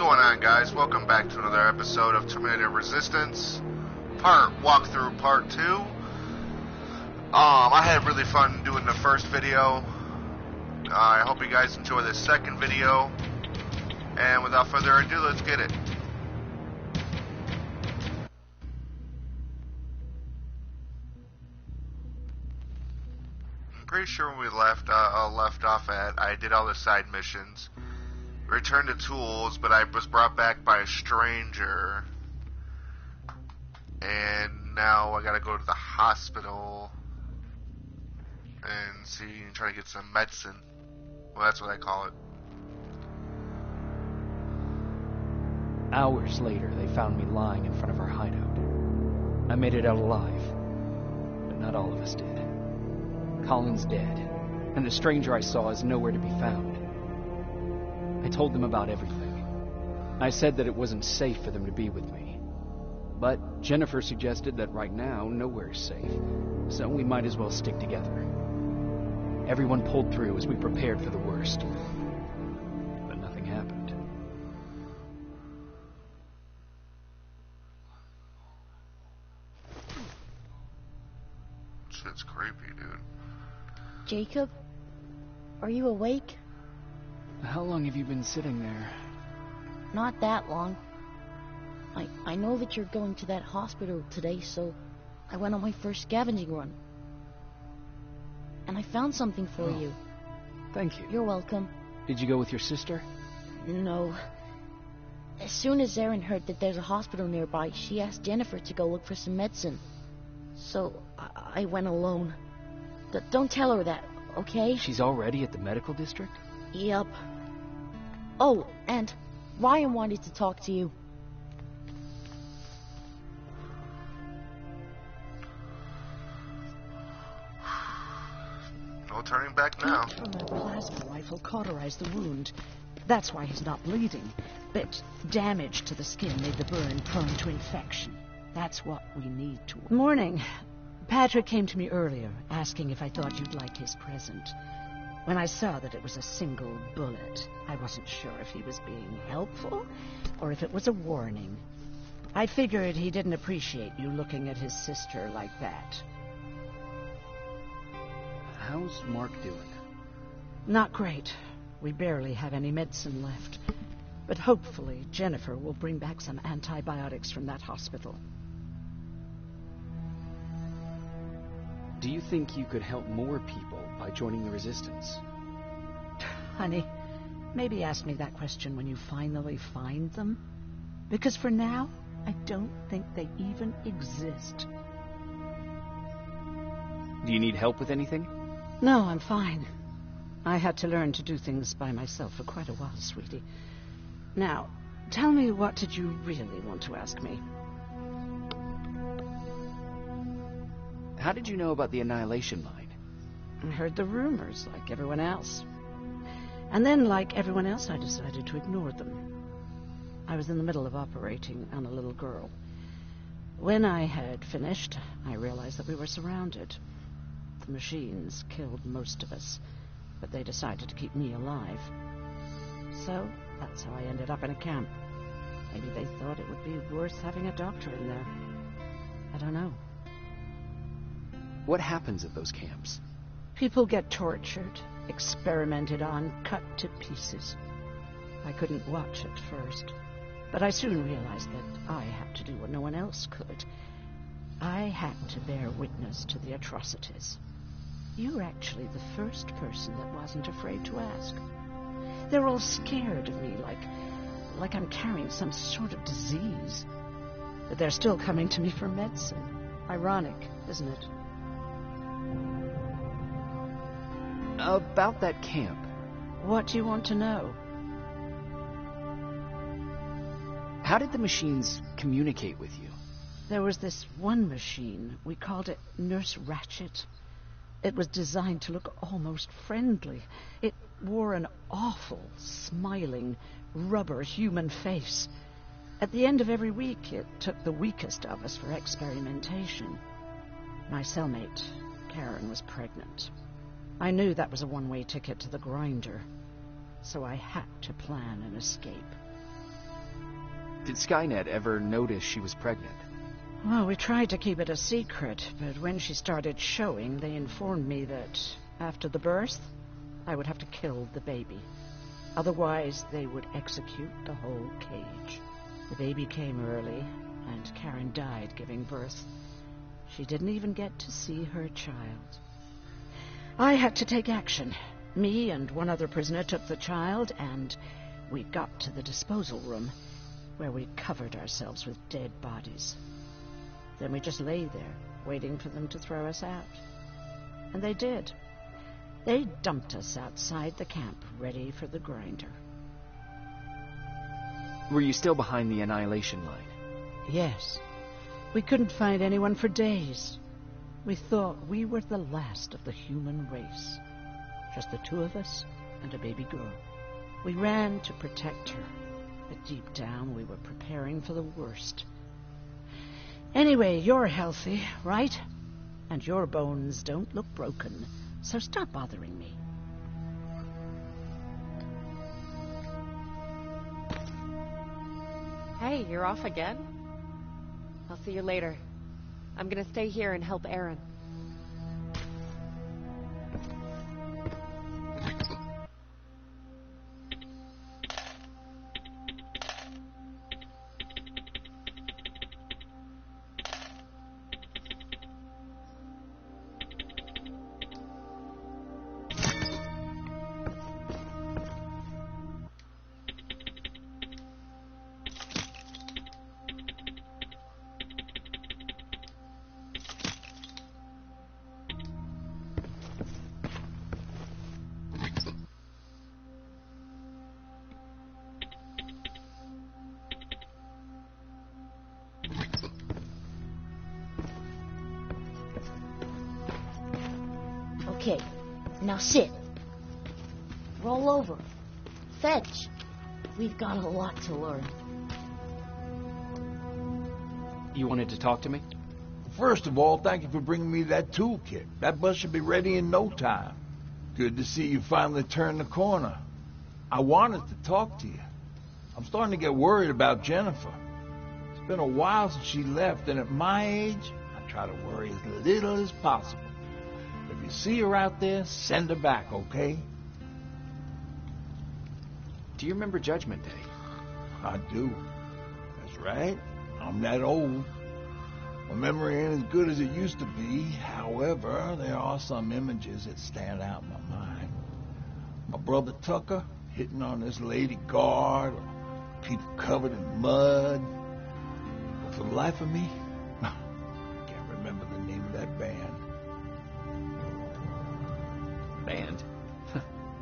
going on, guys? Welcome back to another episode of Terminator Resistance Walkthrough Part 2. I had really fun doing the first video. I hope you guys enjoy this second video. And without further ado, let's get it. I'm pretty sure when we left off at, I did all the side missions. Returned to tools, but I was brought back by a stranger. And now I gotta go to the hospital and try to get some medicine. Well, that's what I call it. Hours later, they found me lying in front of our hideout. I made it out alive, but not all of us did. Colin's dead, and the stranger I saw is nowhere to be found. I told them about everything. I said that it wasn't safe for them to be with me. But Jennifer suggested that right now, nowhere is safe, so we might as well stick together. Everyone pulled through as we prepared for the worst. But nothing happened. Shit's creepy, dude. Jacob? Are you awake? How long have you been sitting there? Not that long. I know that you're going to that hospital today, so I went on my first scavenging run. And I found something for you. Thank you. You're welcome. Did you go with your sister? No. As soon as Erin heard that there's a hospital nearby, she asked Jennifer to go look for some medicine. So I went alone. Don't tell her that, okay? She's already at the medical district? Yep. Oh, and Ryan wanted to talk to you. No turning back now. From a plasma rifle cauterized the wound. That's why he's not bleeding. But damage to the skin made the burn prone to infection. That's what we need to... Morning. Patrick came to me earlier, asking if I thought you'd like his present. When I saw that it was a single bullet, I wasn't sure if he was being helpful or if it was a warning. I figured he didn't appreciate you looking at his sister like that. How's Mark doing? Not great. We barely have any medicine left. But hopefully Jennifer will bring back some antibiotics from that hospital. Do you think you could help more people by joining the Resistance? Honey, maybe ask me that question when you finally find them. Because for now, I don't think they even exist. Do you need help with anything? No, I'm fine. I had to learn to do things by myself for quite a while, sweetie. Now, tell me, what did you really want to ask me? How did you know about the Annihilation Mine? I heard the rumors, like everyone else. And then, like everyone else, I decided to ignore them. I was in the middle of operating on a little girl. When I had finished, I realized that we were surrounded. The machines killed most of us, but they decided to keep me alive. So, that's how I ended up in a camp. Maybe they thought it would be worth having a doctor in there. I don't know. What happens at those camps? People get tortured, experimented on, cut to pieces. I couldn't watch at first, but I soon realized that I had to do what no one else could. I had to bear witness to the atrocities. You're actually the first person that wasn't afraid to ask. They're all scared of me, like I'm carrying some sort of disease. But they're still coming to me for medicine. Ironic, isn't it? About that camp. What do you want to know? How did the machines communicate with you? There was this one machine. We called it Nurse Ratchet. It was designed to look almost friendly. It wore an awful, smiling, rubber human face. At the end of every week, it took the weakest of us for experimentation. My cellmate, Karen, was pregnant. I knew that was a one-way ticket to the grinder, so I had to plan an escape. Did Skynet ever notice she was pregnant? Well, we tried to keep it a secret, but when she started showing, they informed me that after the birth, I would have to kill the baby. Otherwise, they would execute the whole cage. The baby came early, and Karen died giving birth. She didn't even get to see her child. I had to take action. Me and one other prisoner took the child, and we got to the disposal room, where we covered ourselves with dead bodies. Then we just lay there, waiting for them to throw us out. And they did. They dumped us outside the camp, ready for the grinder. Were you still behind the annihilation line? Yes. We couldn't find anyone for days. We thought we were the last of the human race. Just the two of us and a baby girl. We ran to protect her, but deep down we were preparing for the worst. Anyway, you're healthy, right? And your bones don't look broken, so stop bothering me. Hey, you're off again? I'll see you later. I'm gonna stay here and help Aaron. Okay, now sit. Roll over. Fetch. We've got a lot to learn. You wanted to talk to me? First of all, thank you for bringing me that toolkit. That bus should be ready in no time. Good to see you finally turned the corner. I wanted to talk to you. I'm starting to get worried about Jennifer. It's been a while since she left, and at my age, I try to worry as little as possible. If you see her out there, send her back, okay? Do you remember Judgment Day? I do. That's right. I'm that old. My memory ain't as good as it used to be. However, there are some images that stand out in my mind. My brother Tucker hitting on this lady guard, or people covered in mud. But for the life of me, I can't remember the name of that band. Band?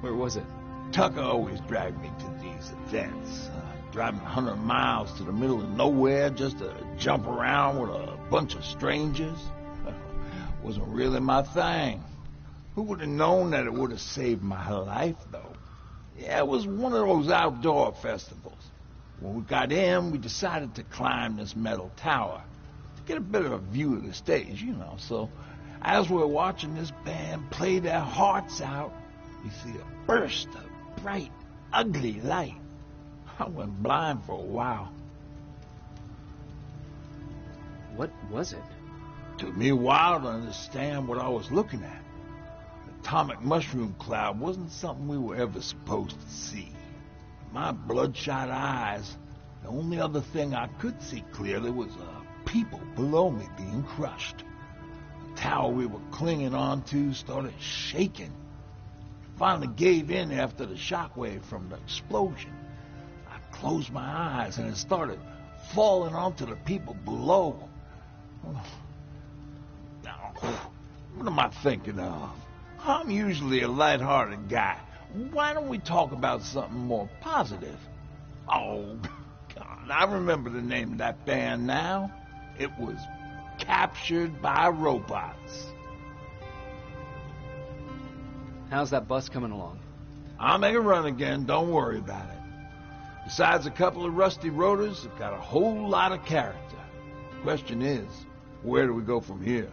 Where was it? Tucker always dragged me to these events. Driving 100 miles to the middle of nowhere just to jump around with a bunch of strangers. Wasn't really my thing. Who would have known that it would have saved my life, though? Yeah, it was one of those outdoor festivals. When we got in, we decided to climb this metal tower to get a bit of a view of the stage, you know. So as we're watching this band play their hearts out, we see a burst of bright, ugly light. I went blind for a while. What was it? Took me a while to understand what I was looking at. The atomic mushroom cloud wasn't something we were ever supposed to see. My bloodshot eyes, the only other thing I could see clearly was people below me being crushed. The tower we were clinging onto started shaking. It finally gave in after the shockwave from the explosion. I closed my eyes and it started falling onto the people below. Now, what am I thinking of? I'm usually a lighthearted guy. Why don't we talk about something more positive? Oh, God, I remember the name of that band now. It was Captured by Robots. How's that bus coming along? I'll make a run again, don't worry about it. Besides a couple of rusty rotors, it's got a whole lot of character. The question is, where do we go from here?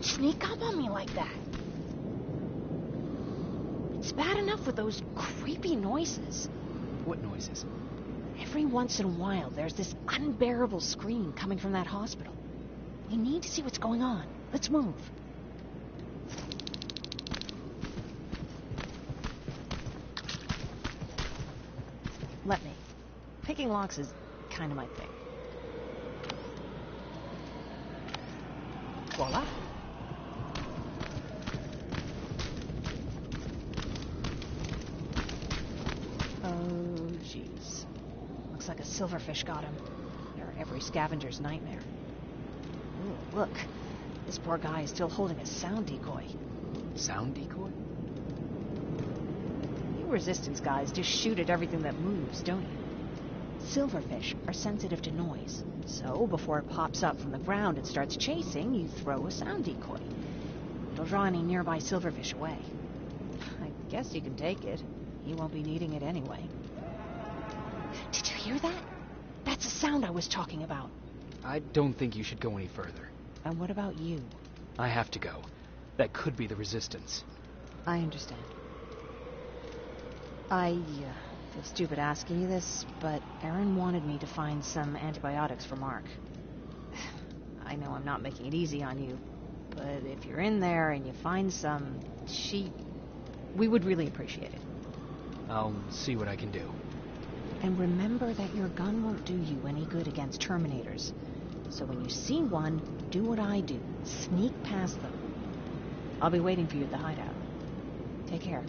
Don't sneak up on me like that. It's bad enough with those creepy noises. What noises? Every once in a while, there's this unbearable scream coming from that hospital. We need to see what's going on. Let's move. Let me. Picking locks is kind of my thing. Voila. Oh, jeez. Looks like a silverfish got him. They're every scavenger's nightmare. Ooh, look. This poor guy is still holding a sound decoy. Sound decoy? You resistance guys just shoot at everything that moves, don't you? Silverfish are sensitive to noise. So, before it pops up from the ground and starts chasing, you throw a sound decoy. It'll draw any nearby silverfish away. I guess you can take it. You won't be needing it anyway. Did you hear that? That's the sound I was talking about. I don't think you should go any further. And what about you? I have to go. That could be the resistance. I understand. I feel stupid asking you this, but Erin wanted me to find some antibiotics for Mark. I know I'm not making it easy on you, but if you're in there and you find some, we would really appreciate it. I'll see what I can do. And remember that your gun won't do you any good against Terminators. So when you see one, do what I do. Sneak past them. I'll be waiting for you at the hideout. Take care.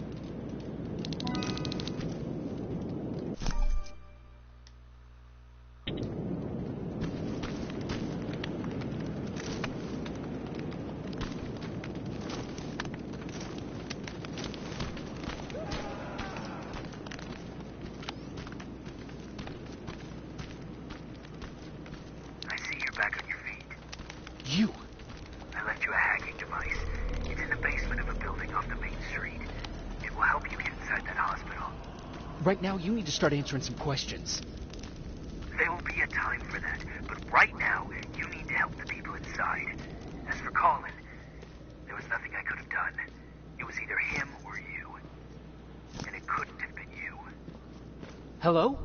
I see you're back on your feet. You! I left you a hacking device. It's in the basement of a building off the main street. It will help you get inside that hospital. Right now, you need to start answering some questions. There will be a time for that, but right now, you need to help the people inside. As for Colin, there was nothing I could have done. It was either him or you. And it couldn't have been you. Hello?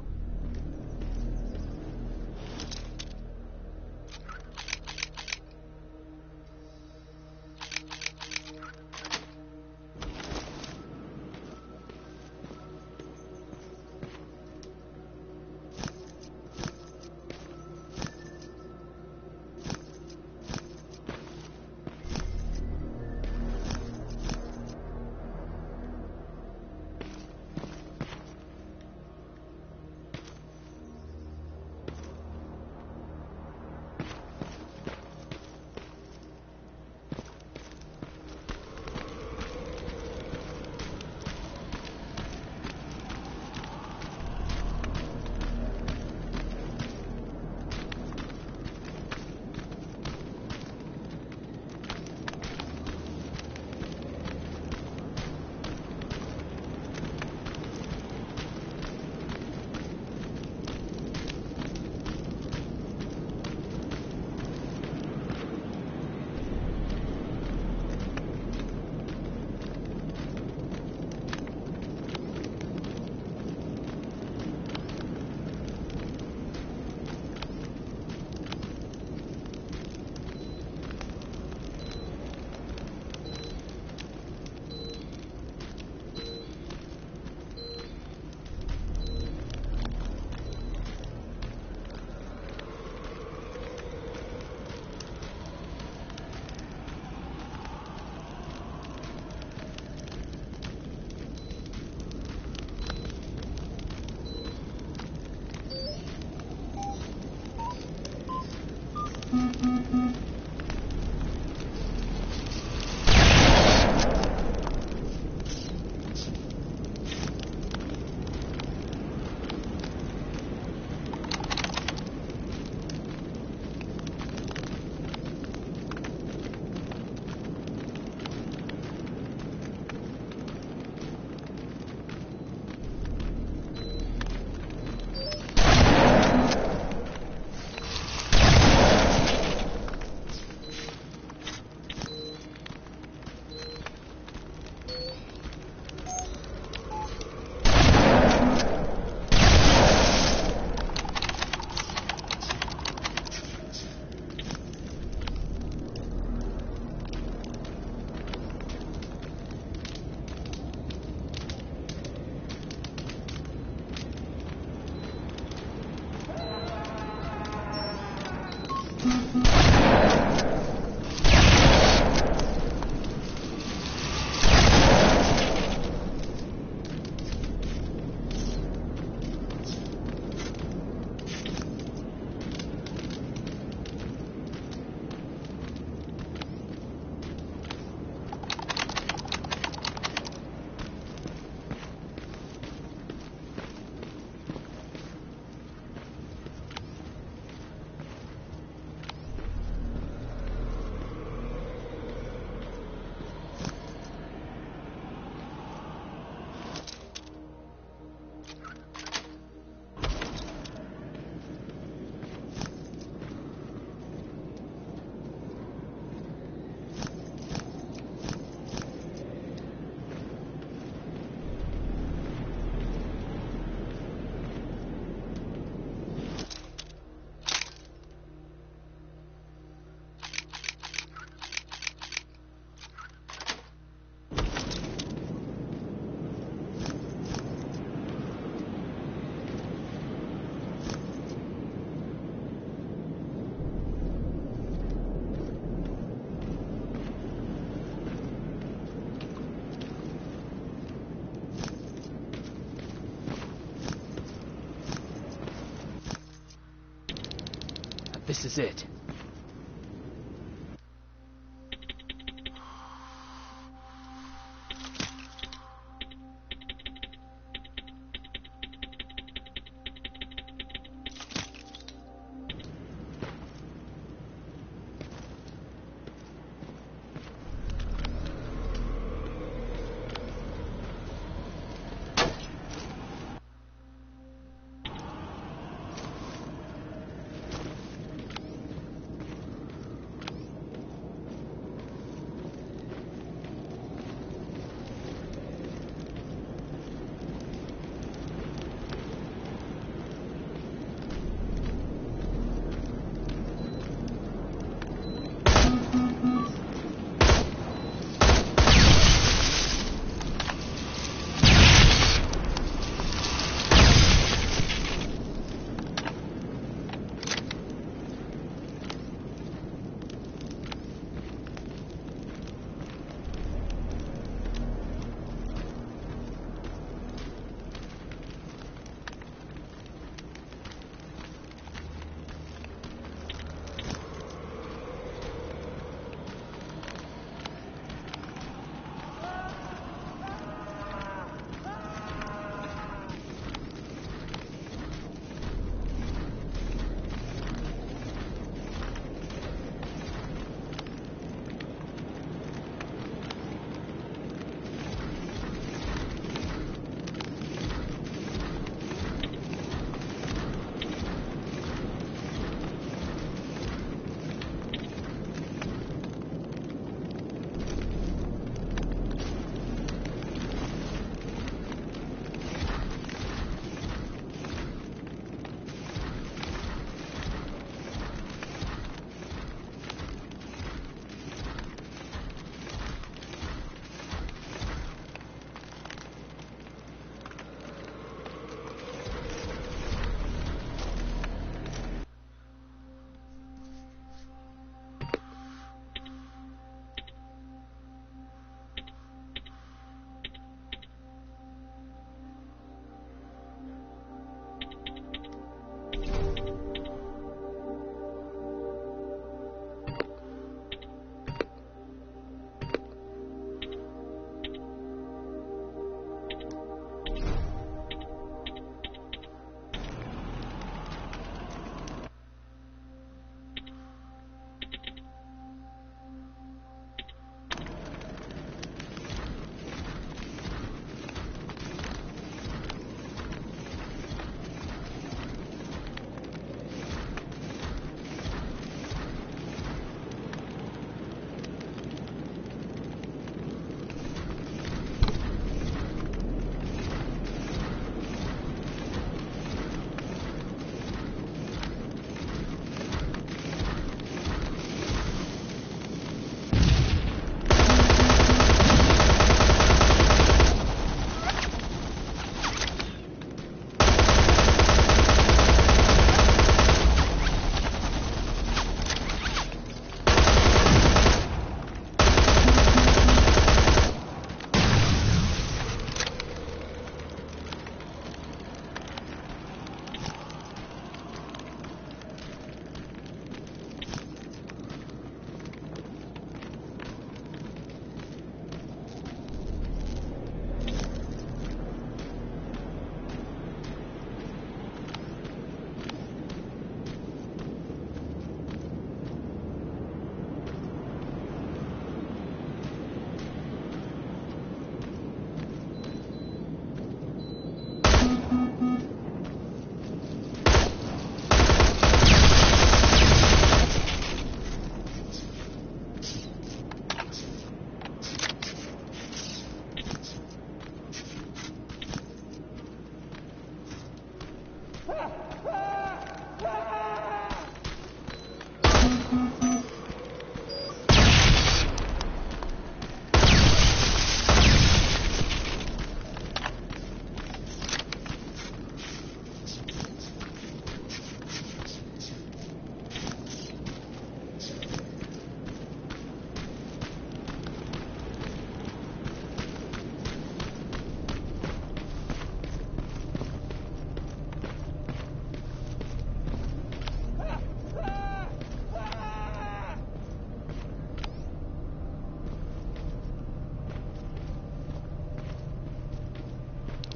This is it.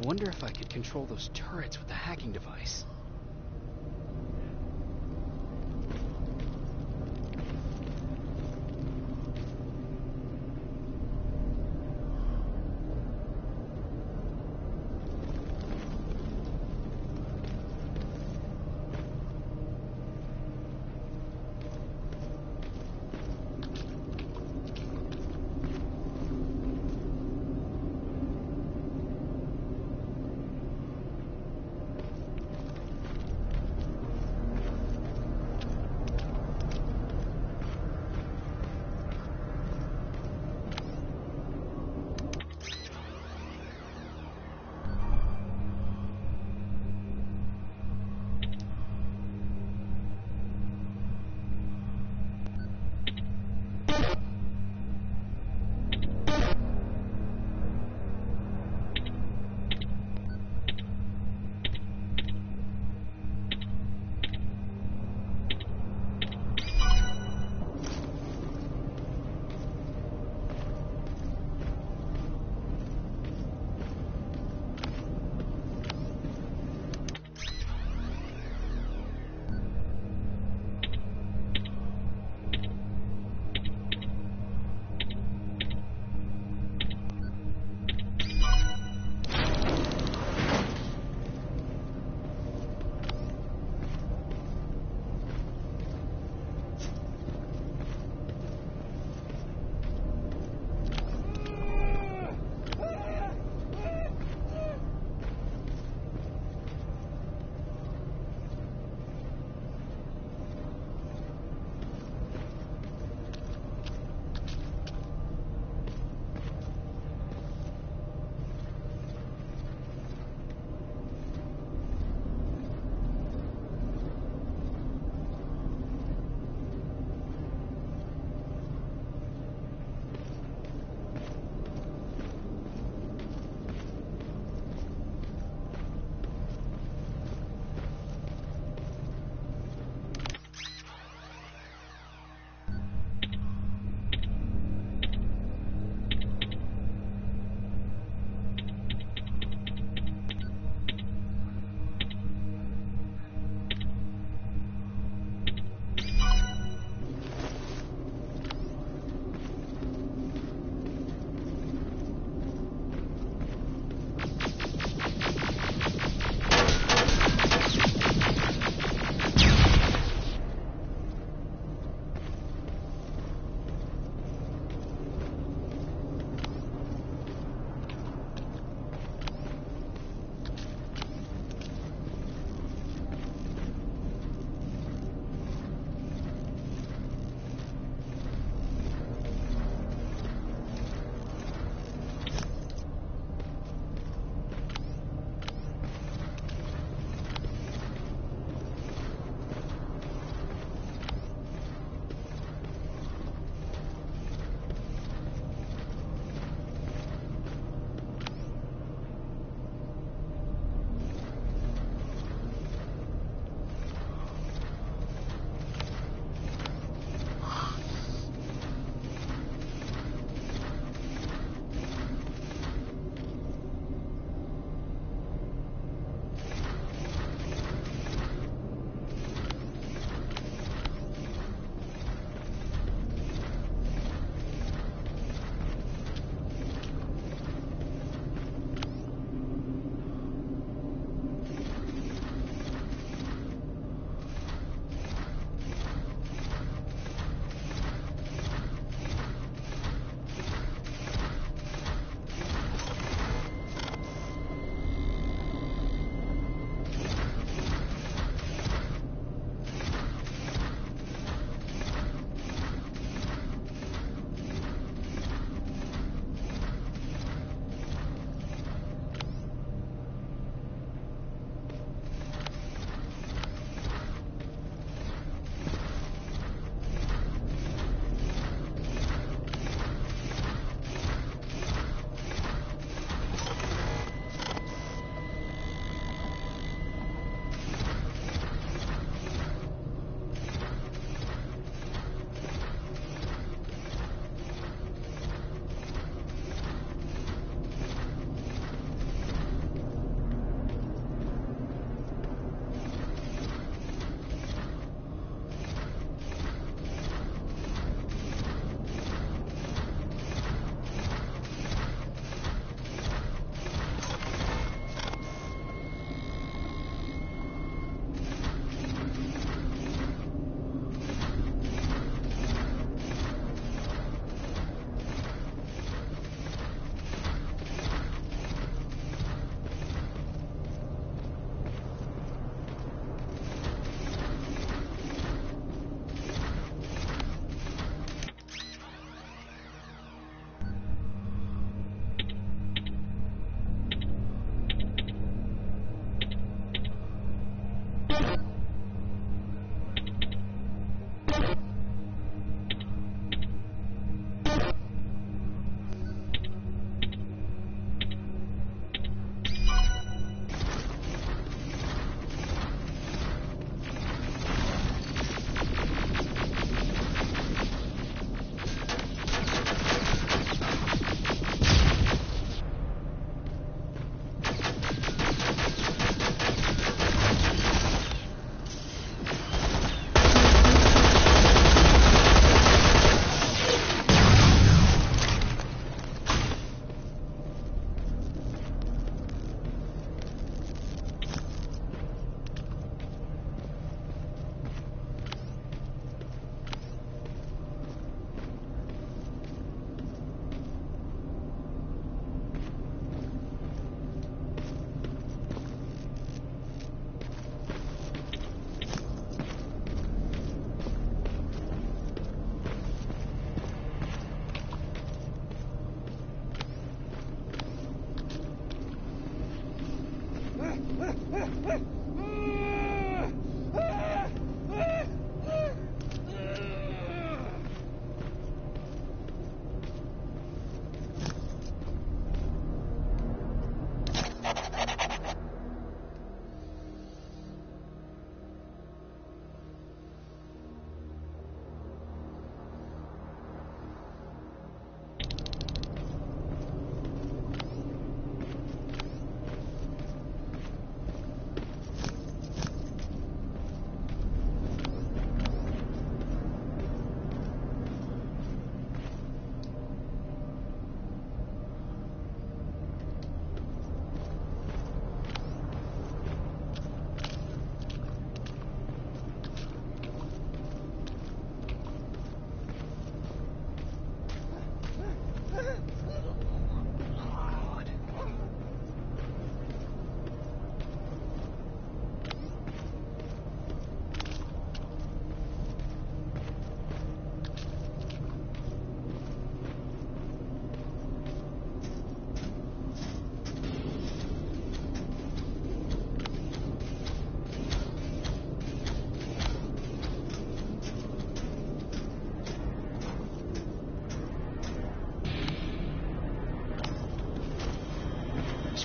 wonder if I could control those turrets with the hacking device.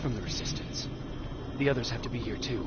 From the Resistance. The others have to be here too.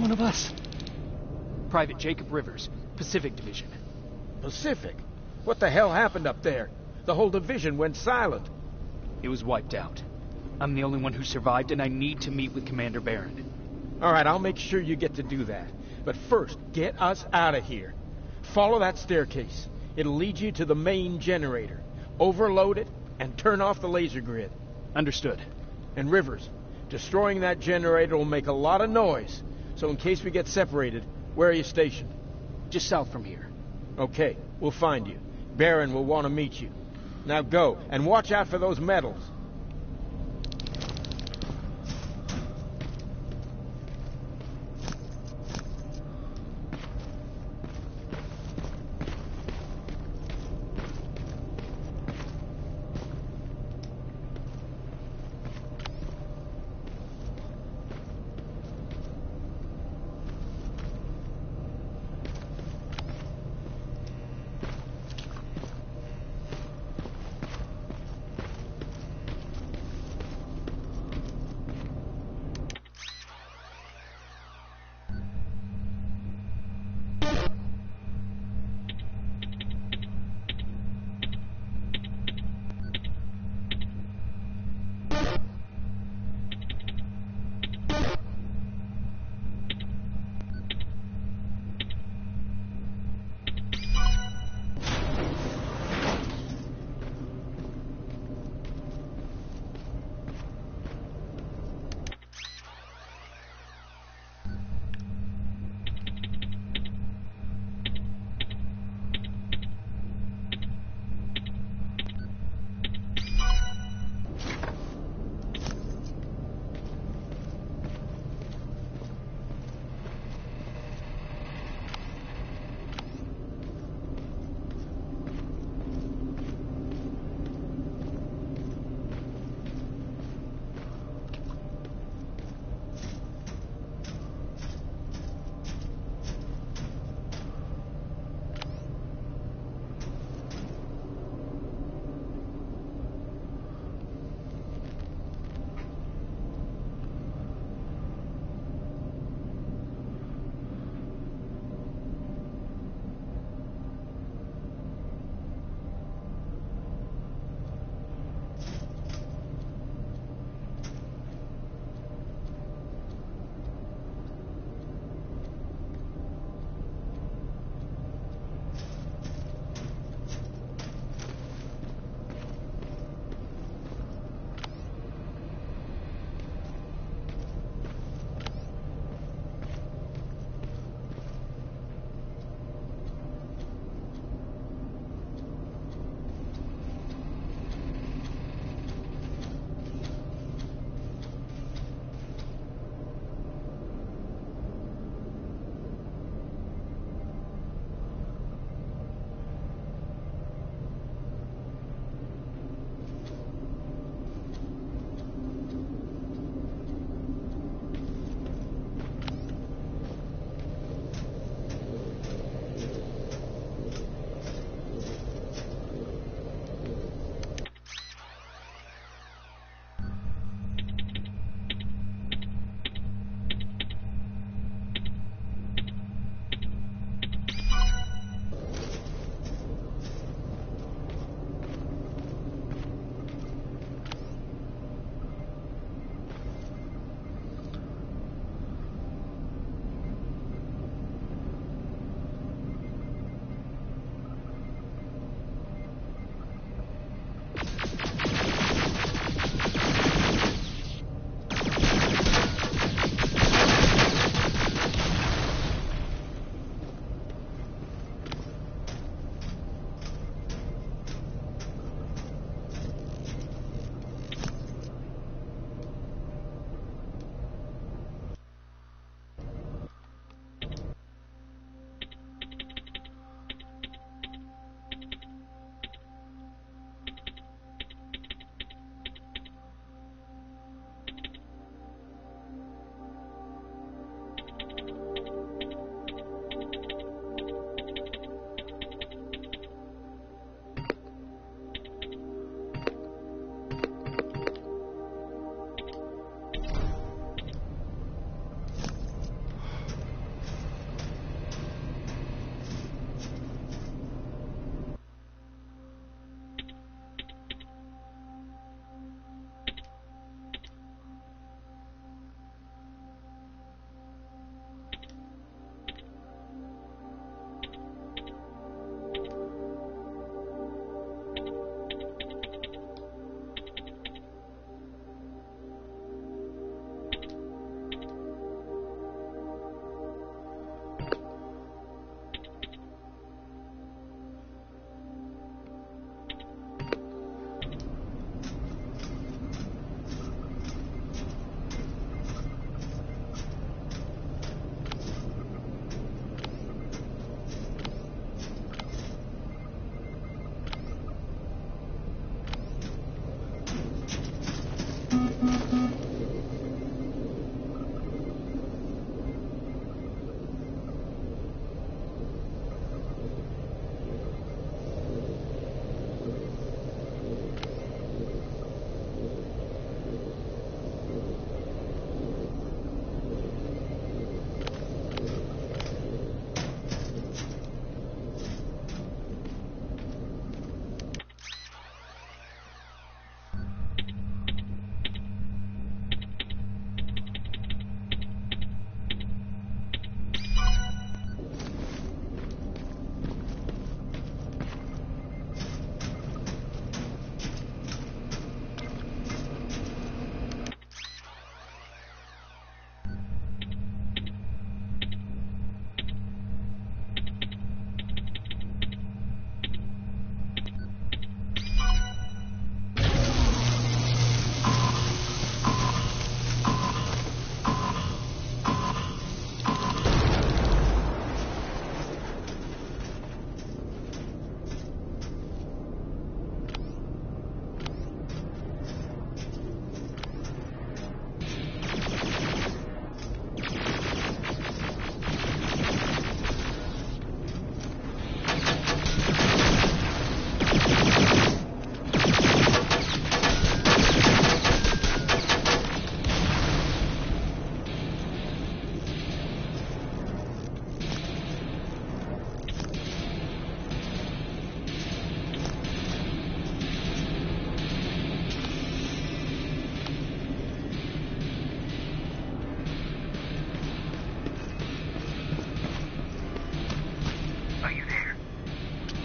one of us. Private Jacob Rivers, Pacific Division. Pacific? What the hell happened up there? The whole division went silent. It was wiped out. I'm the only one who survived, and I need to meet with Commander Barron. All right, I'll make sure you get to do that. But first, get us out of here. Follow that staircase. It'll lead you to the main generator. Overload it and turn off the laser grid. Understood. And Rivers, destroying that generator will make a lot of noise. So in case we get separated, where are you stationed? Just south from here. Okay, we'll find you. Barron will want to meet you. Now go, and watch out for those medals.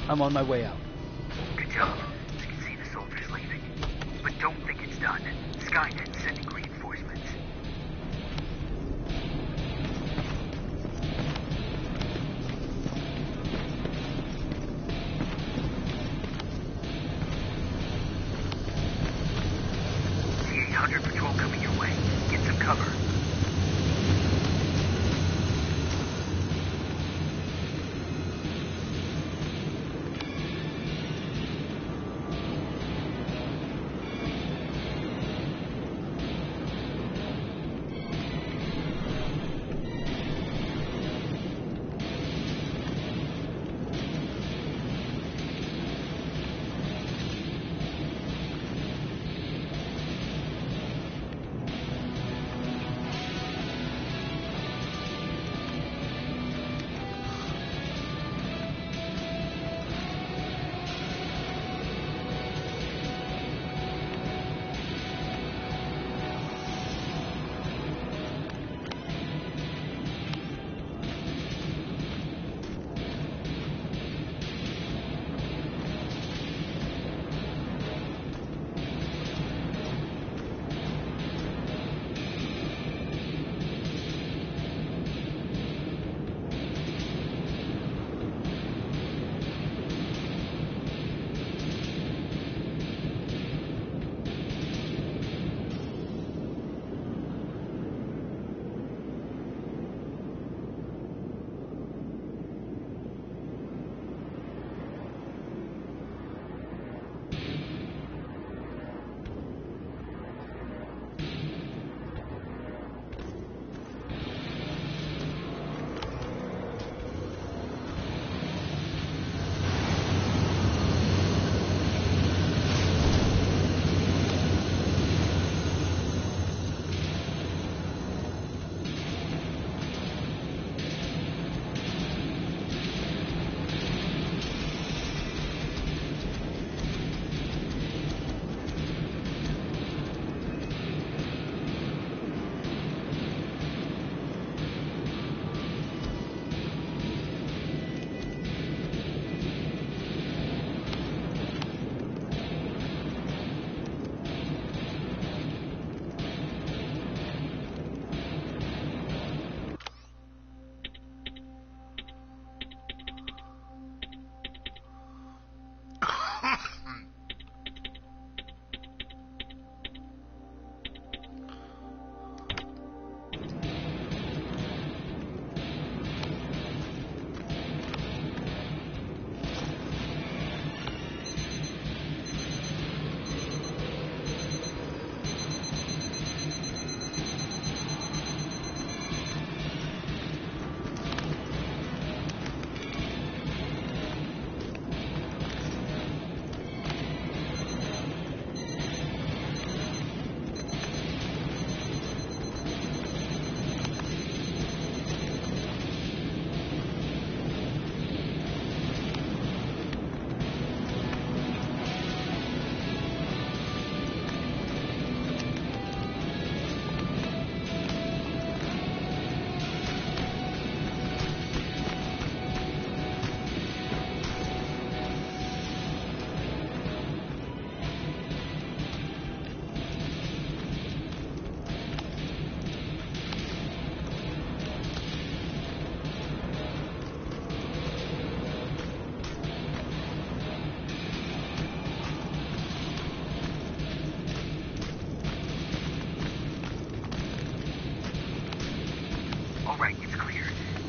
I'm on my way out. Good job. You can see the soldiers leaving. But don't think it's done. Skynet's sending reinforcements. C-800 patrol coming your way. Get some cover.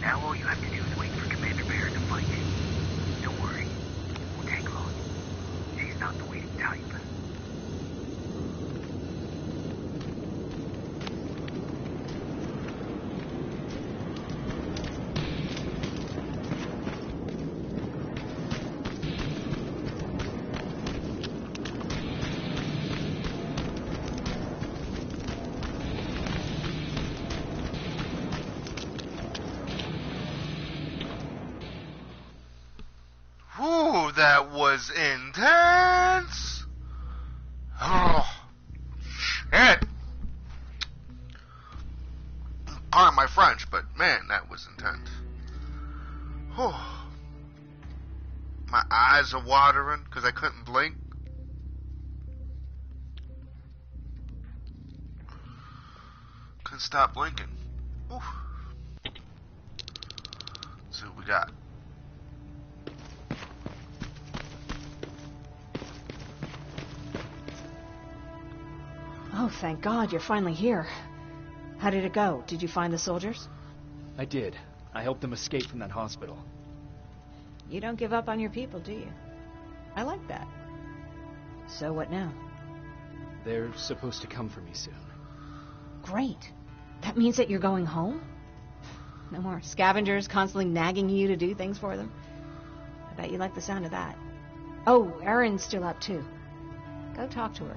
Now all you have to do is wait for Commander Barrett to fight you. Don't worry. It won't take long. She's not the waiting type. Whew, that was intense. Oh, shit. Pardon my French, but man, that was intense. Whew. My eyes are watering because I couldn't blink. Couldn't stop blinking. Oof. Let's see what we got. Oh, thank God, you're finally here. How did it go? Did you find the soldiers? I did. I helped them escape from that hospital. You don't give up on your people, do you? I like that. So what now? They're supposed to come for me soon. Great. That means that you're going home? No more scavengers constantly nagging you to do things for them? I bet you like the sound of that. Oh, Erin's still up too. Go talk to her.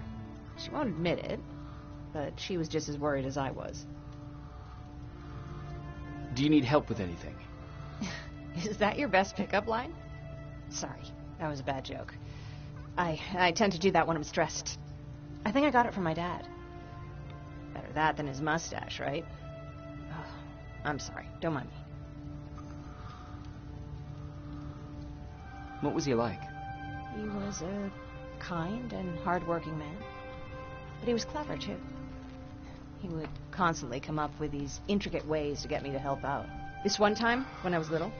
She won't admit it, but she was just as worried as I was. Do you need help with anything? Is that your best pickup line? Sorry, that was a bad joke. I tend to do that when I'm stressed. I think I got it from my dad. Better that than his mustache, right? Oh, I'm sorry. Don't mind me. What was he like? He was a kind and hard-working man. But he was clever, too. He would constantly come up with these intricate ways to get me to help out. This one time, when I was little,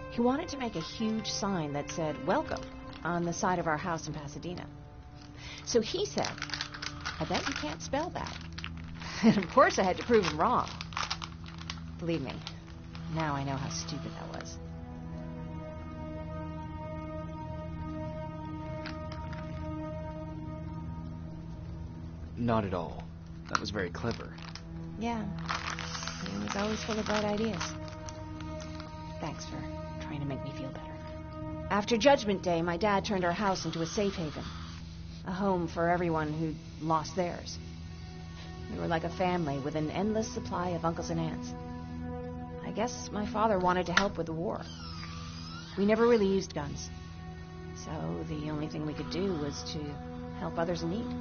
he wanted to make a huge sign that said, "Welcome," on the side of our house in Pasadena. So he said, "I bet you can't spell that." And of course I had to prove him wrong. Believe me, now I know how stupid that was. Not at all. That was very clever. Yeah, he was always full of bright ideas. Thanks for trying to make me feel better. After Judgment Day, my dad turned our house into a safe haven. A home for everyone who'd lost theirs. We were like a family with an endless supply of uncles and aunts. I guess my father wanted to help with the war. We never really used guns. So the only thing we could do was to help others in need.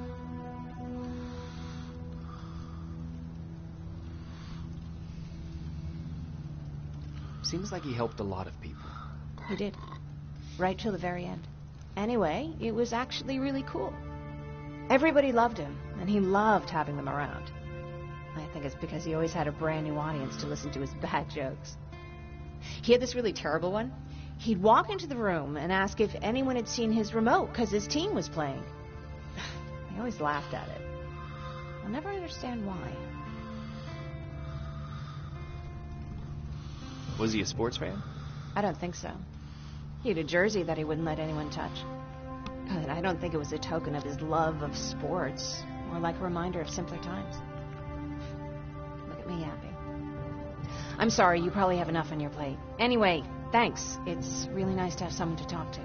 Seems like he helped a lot of people. He did. Right till the very end. Anyway, it was actually really cool. Everybody loved him, and he loved having them around. I think it's because he always had a brand new audience to listen to his bad jokes. He had this really terrible one. He'd walk into the room and ask if anyone had seen his remote because his team was playing. I always laughed at it. I'll never understand why. Was he a sports fan? I don't think so. He had a jersey that he wouldn't let anyone touch. But I don't think it was a token of his love of sports, more like a reminder of simpler times. Look at me yapping. I'm sorry, you probably have enough on your plate. Anyway, thanks. It's really nice to have someone to talk to.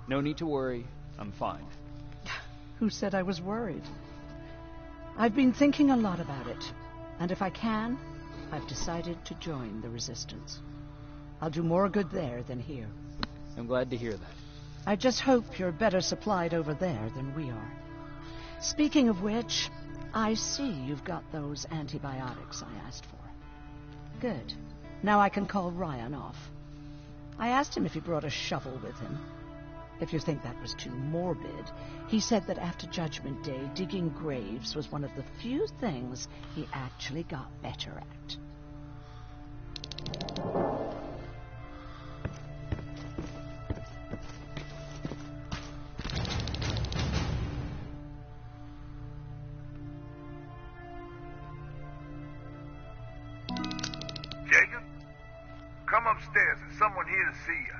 No need to worry. I'm fine. Who said I was worried? I've been thinking a lot about it, and if I can, I've decided to join the Resistance. I'll do more good there than here. I'm glad to hear that. I just hope you're better supplied over there than we are. Speaking of which, I see you've got those antibiotics I asked for. Good. Now I can call Ryan off. I asked him if he brought a shovel with him. If you think that was too morbid, he said that after Judgment Day, digging graves was one of the few things he actually got better at. Jacob? Come upstairs. There's someone here to see you.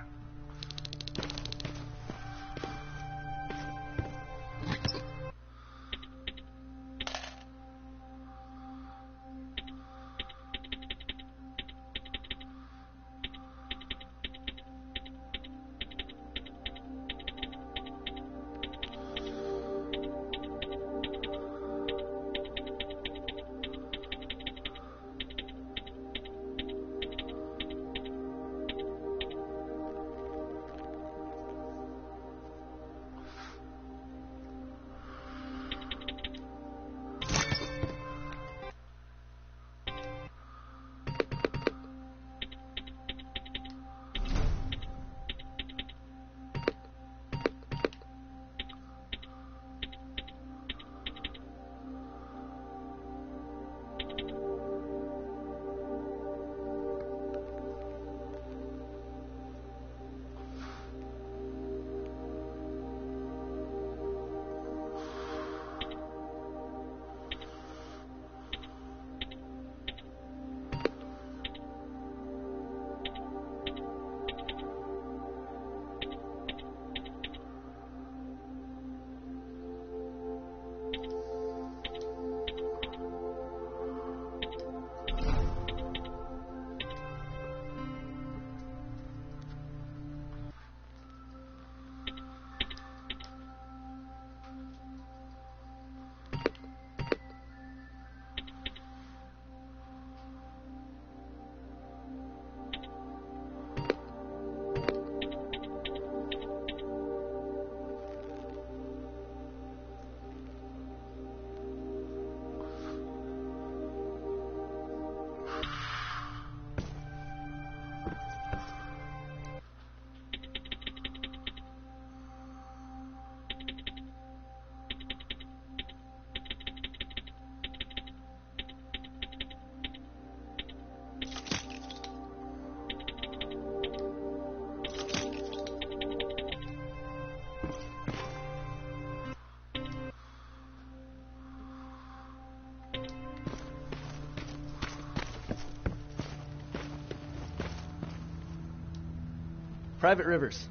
Private Rivers.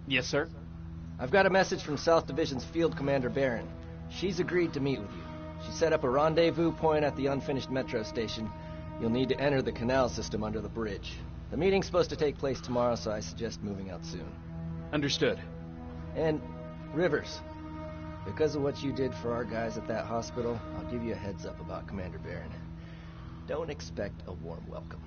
Yes, sir. I've got a message from South Division's Field Commander Barron. She's agreed to meet with you. She set up a rendezvous point at the unfinished metro station. You'll need to enter the canal system under the bridge. The meeting's supposed to take place tomorrow, so I suggest moving out soon. Understood. And, Rivers, because of what you did for our guys at that hospital, I'll give you a heads up about Commander Barron. Don't expect a warm welcome.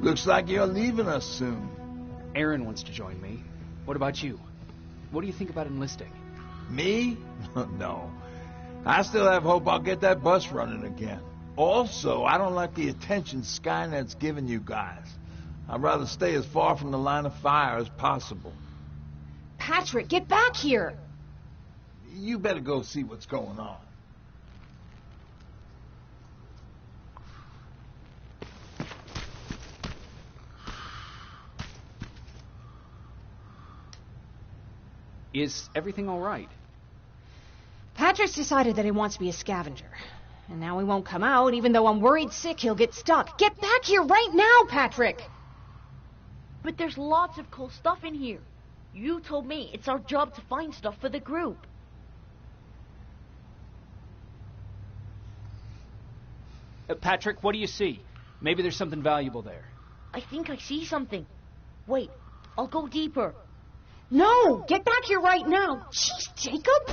Looks like you're leaving us soon. Aaron wants to join me. What about you? What do you think about enlisting? Me? No. I still have hope I'll get that bus running again. Also, I don't like the attention Skynet's giving you guys. I'd rather stay as far from the line of fire as possible. Patrick, get back here! You better go see what's going on. Is everything all right? Patrick's decided that he wants to be a scavenger. And now he won't come out, even though I'm worried sick he'll get stuck. Get back here right now, Patrick! But there's lots of cool stuff in here. You told me it's our job to find stuff for the group. Patrick, what do you see? Maybe there's something valuable there. I think I see something. Wait, I'll go deeper. No! Get back here right now! Jeez, Jacob!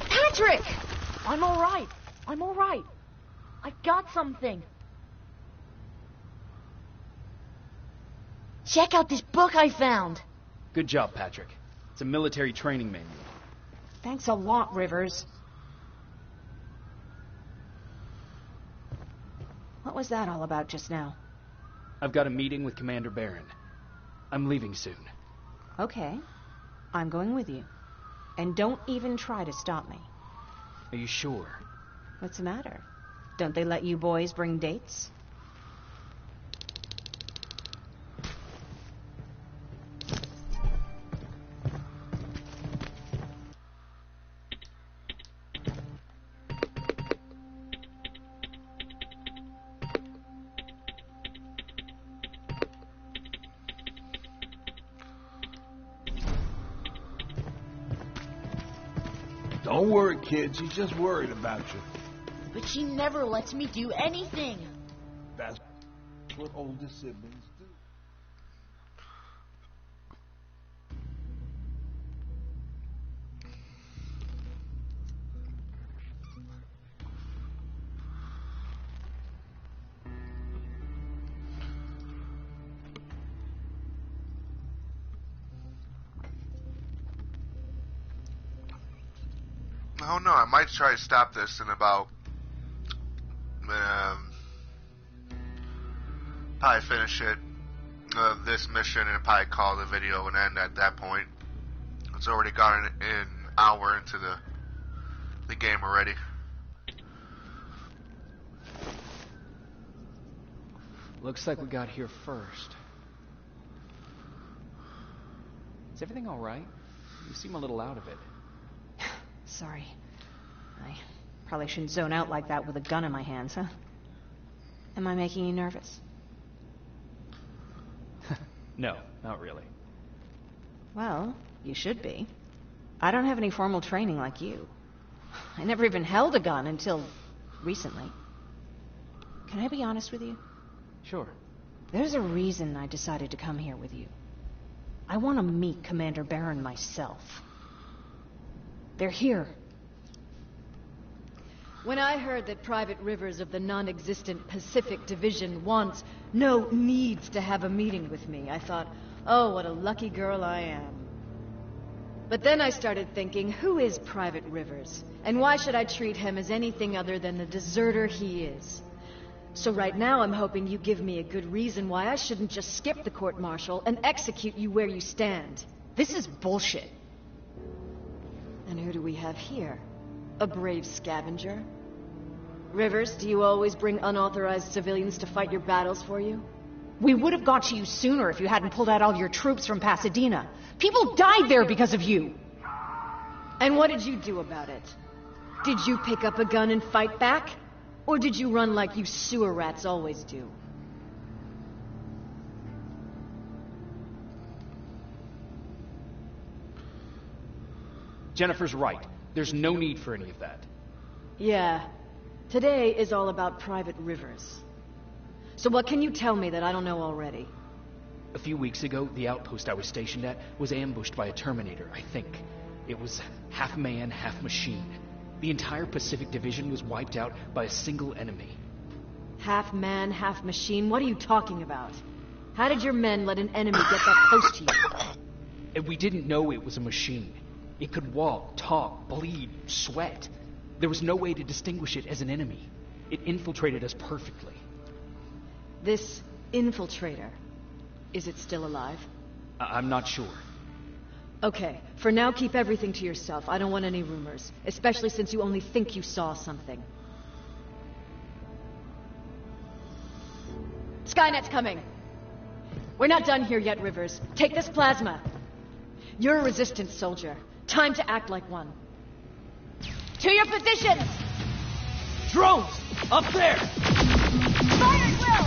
Patrick! I'm all right. I'm all right. I've got something. Check out this book I found. Good job, Patrick. It's a military training manual. Thanks a lot, Rivers. What was that all about just now? I've got a meeting with Commander Barron. I'm leaving soon. Okay. I'm going with you. And don't even try to stop me. Are you sure? What's the matter? Don't they let you boys bring dates? Don't worry, kid. She's just worried about you. But she never lets me do anything. That's what older siblings do. Oh no, I might try to stop this in about probably finish it this mission and probably call the video and end at that point. It's already gone an hour into the game already. Looks like we got here first. Is everything all right? You seem a little out of it. Sorry. I probably shouldn't zone out like that with a gun in my hands, huh? Am I making you nervous? No, not really. Well, you should be. I don't have any formal training like you. I never even held a gun until recently. Can I be honest with you? Sure. There's a reason I decided to come here with you. I want to meet Commander Barron myself. They're here. When I heard that Private Rivers of the non-existent Pacific Division needs to have a meeting with me, I thought, oh, what a lucky girl I am. But then I started thinking, who is Private Rivers? And why should I treat him as anything other than the deserter he is? So right now I'm hoping you give me a good reason why I shouldn't just skip the court-martial and execute you where you stand. This is bullshit. And who do we have here? A brave scavenger? Rivers, do you always bring unauthorized civilians to fight your battles for you? We would have got to you sooner if you hadn't pulled out all your troops from Pasadena. People died there because of you. And what did you do about it? Did you pick up a gun and fight back? Or did you run like you sewer rats always do? Jennifer's right. There's no need for any of that. Yeah. Today is all about Private Rivers. So what can you tell me that I don't know already? A few weeks ago, the outpost I was stationed at was ambushed by a Terminator, I think. It was half man, half machine. The entire Pacific Division was wiped out by a single enemy. Half man, half machine? What are you talking about? How did your men let an enemy get that close to you? And we didn't know it was a machine. It could walk, talk, bleed, sweat. There was no way to distinguish it as an enemy. It infiltrated us perfectly. This infiltrator, is it still alive? I'm not sure. Okay, for now keep everything to yourself. I don't want any rumors, especially since you only think you saw something. Skynet's coming. We're not done here yet, Rivers. Take this plasma. You're a resistance soldier. Time to act like one. To your positions! Drones! Up there! Fire at will!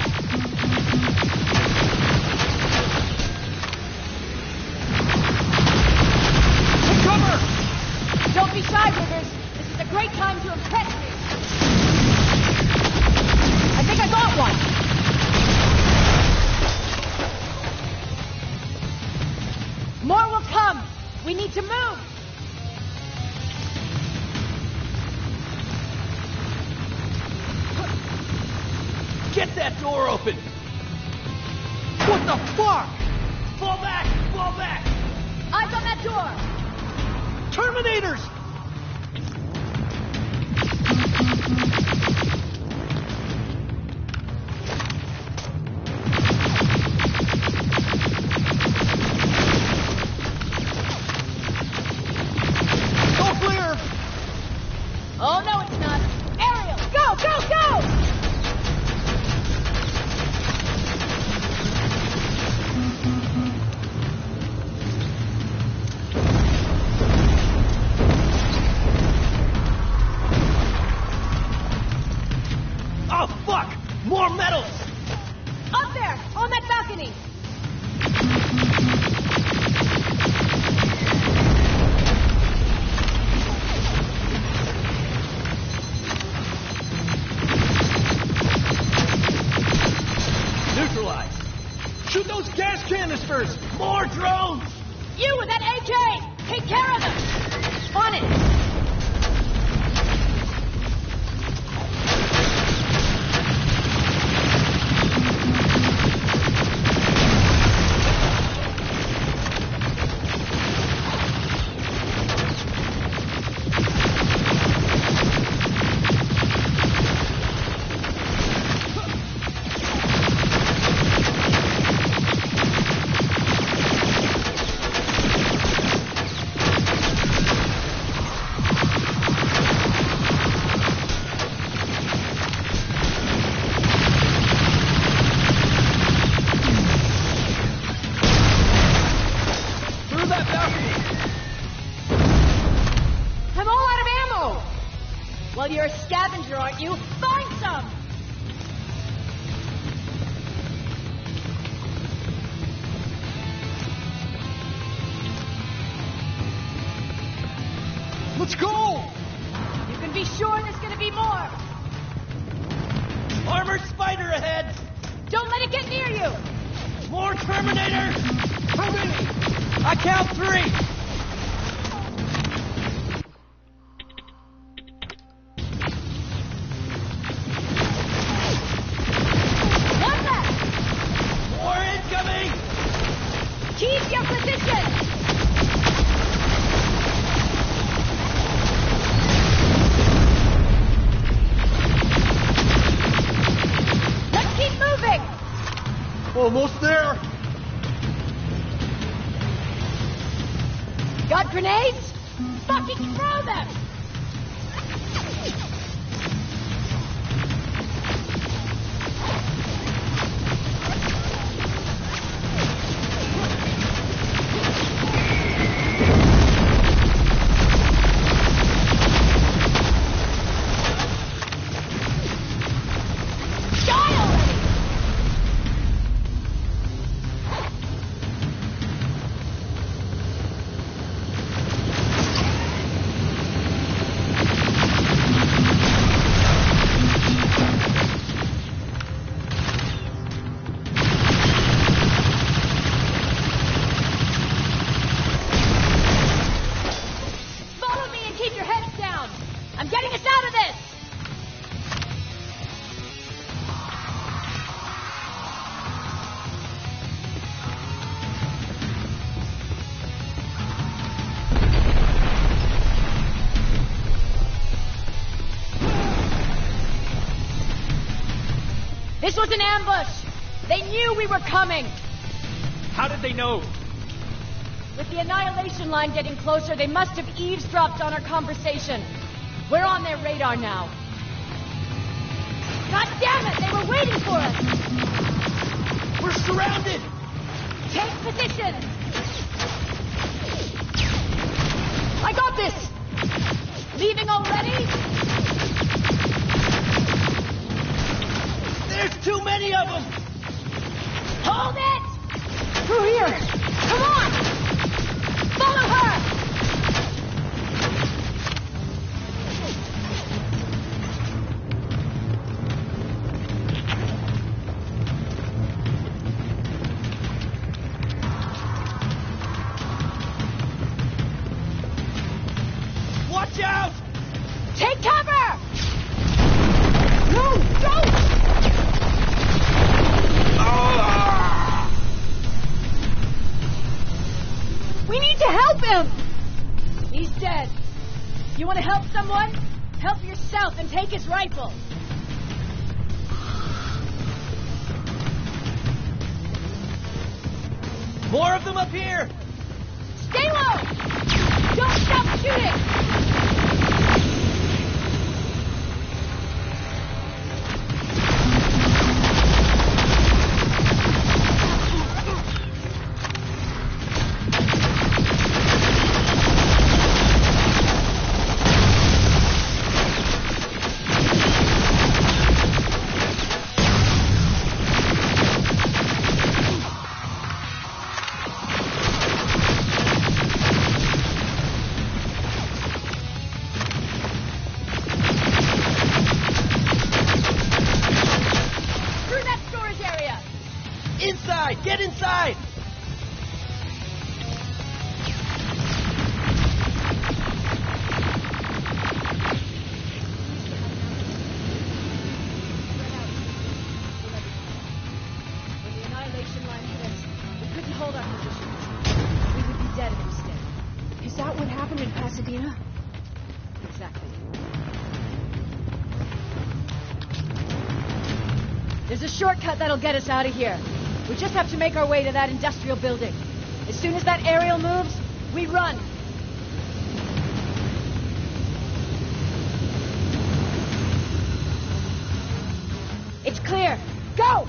Take cover! Don't be shy, Rivers. This is a great time to impress me. I think I got one. More will come. We need to move. Get that door open! What the fuck? Fall back! Fall back! Eyes on that door. Terminators! Go clear! Oh, no, it's not. Ariel, go, go, go! Oh, fuck! More metals! Up there, on that balcony. Neutralize! Shoot those gas canisters! More drones! You with that AK! Take care of them! On it! Through that balcony! I'm all out of ammo! Well, you're a scavenger, aren't you? Find some! Let's go! You can be sure there's gonna be more! Armored spider ahead! Don't let it get near you! More Terminators! How many? I count 3! One left! More incoming! Keep your position! Let's keep moving! Almost there! Got grenades? Fucking throw them! This was an ambush! They knew we were coming! How did they know? With the annihilation line getting closer, they must have eavesdropped on our conversation. We're on their radar now. God damn it! They were waiting for us! We're surrounded! Take position! I got this! Leaving already? There's too many of them! Hold it! Through here! Come on! Follow her! Watch out! Take cover! No, don't! We need to help him! He's dead. You want to help someone? Help yourself and take his rifle. More of them up here! Stay low! Don't stop shooting! Inside! Get inside! When the annihilation line hit us, we couldn't hold our positions. We would be dead instead. Is that what happened in Pasadena? Exactly. There's a shortcut that'll get us out of here. We just have to make our way to that industrial building. As soon as that aerial moves, we run. It's clear. Go!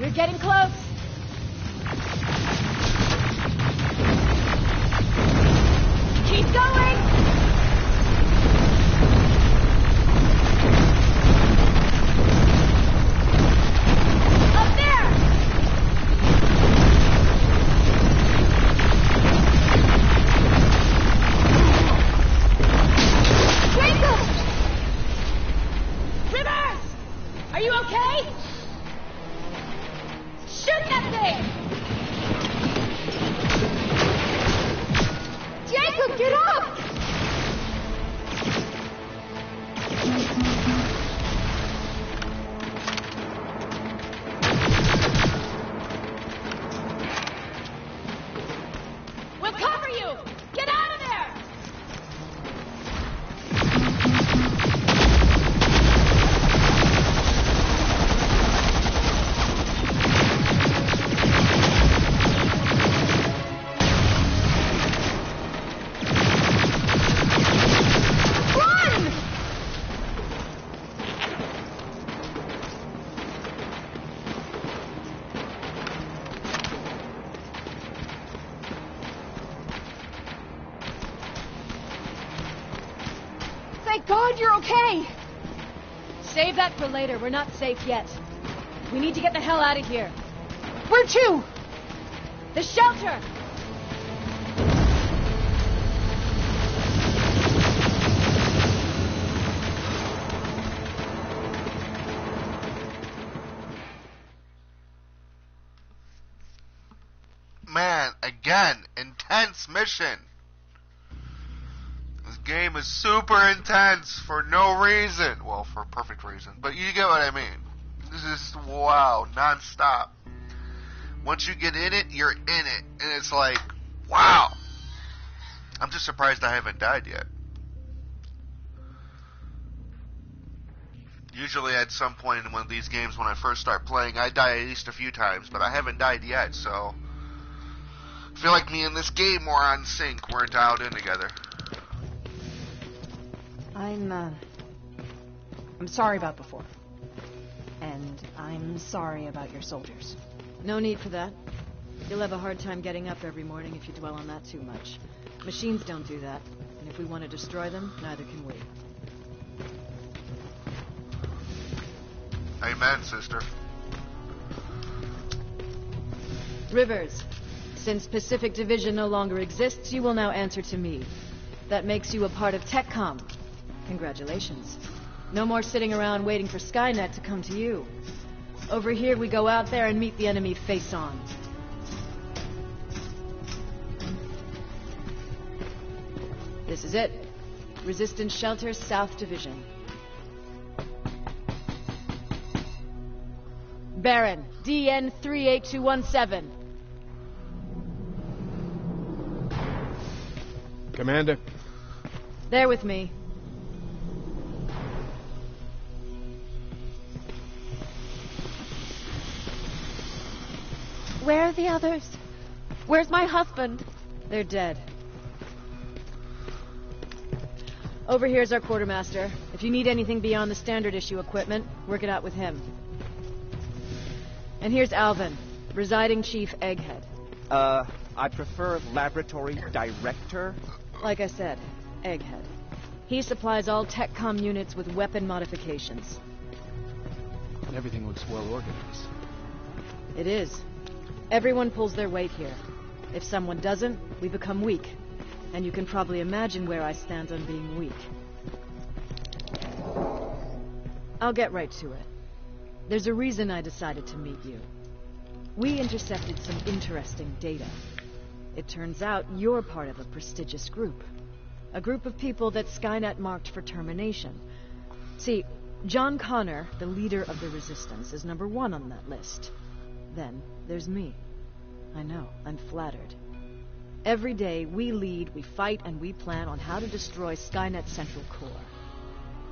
You're getting close. Keep going. Up there. Jacob! Rivers! Are you okay? Shoot that thing! Jacob, get up! We'll cover you! Get out of there! Run! Thank God you're okay! Save that for later. We're not safe yet. We need to get the hell out of here. Where to? The shelter! Man, again, intense mission. This game is super intense for no reason. Well, for a perfect reason, but you get what I mean. This is, wow, non-stop. Once you get in it, you're in it. And it's like, wow. I'm just surprised I haven't died yet. Usually at some point in one of these games when I first start playing, I die at least a few times, but I haven't died yet, so I feel like me and this game are on sync. We're dialed in together. I'm sorry about before. And I'm sorry about your soldiers. No need for that. You'll have a hard time getting up every morning if you dwell on that too much. Machines don't do that, and if we want to destroy them, neither can we. Amen, sister. Rivers, since Pacific Division no longer exists, you will now answer to me. That makes you a part of TechCom. Congratulations. No more sitting around waiting for Skynet to come to you. Over here, we go out there and meet the enemy face on. This is it. Resistance Shelter, South Division. Baron, DN 38217. Commander? There with me. Where are the others? Where's my husband? They're dead. Over here's our quartermaster. If you need anything beyond the standard issue equipment, work it out with him. And here's Alvin, Presiding Chief Egghead. I prefer Laboratory Director. Like I said, Egghead. He supplies all TechCom units with weapon modifications. And everything looks well organized. It is. Everyone pulls their weight here. If someone doesn't, we become weak. And you can probably imagine where I stand on being weak. I'll get right to it. There's a reason I decided to meet you. We intercepted some interesting data. It turns out you're part of a prestigious group. A group of people that Skynet marked for termination. See, John Connor, the leader of the Resistance, is number 1 on that list. Then there's me. I know, I'm flattered. Every day, we lead, we fight, and we plan on how to destroy Skynet's central core.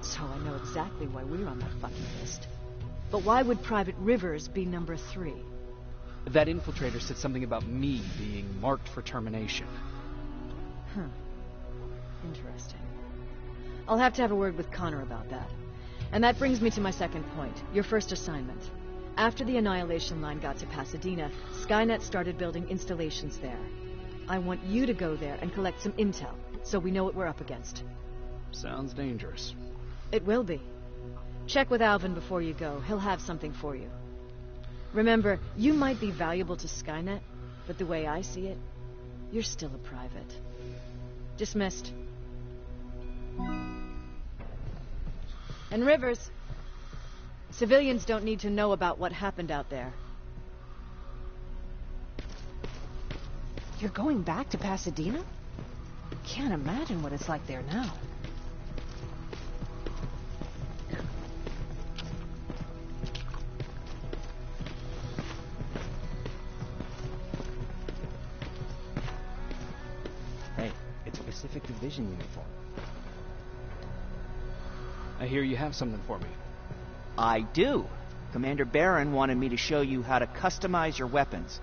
So I know exactly why we're on that fucking list. But why would Private Rivers be number 3? That infiltrator said something about me being marked for termination. Huh. Interesting. I'll have to have a word with Connor about that. And that brings me to my second point, your first assignment. After the Annihilation Line got to Pasadena, Skynet started building installations there. I want you to go there and collect some intel, so we know what we're up against. Sounds dangerous. It will be. Check with Alvin before you go. He'll have something for you. Remember, you might be valuable to Skynet, but the way I see it, you're still a private. Dismissed. And Rivers, civilians don't need to know about what happened out there. You're going back to Pasadena? Can't imagine what it's like there now. Hey, it's a Pacific Division uniform. I hear you have something for me. I do. Commander Barron wanted me to show you how to customize your weapons.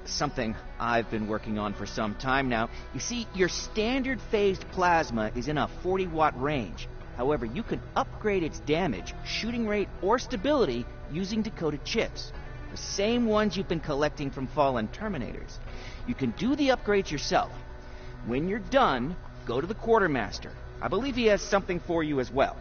Something I've been working on for some time now. You see, your standard phased plasma is in a 40-watt range. However, you can upgrade its damage, shooting rate, or stability using decoded chips. The same ones you've been collecting from fallen Terminators. You can do the upgrades yourself. When you're done, go to the quartermaster. I believe he has something for you as well.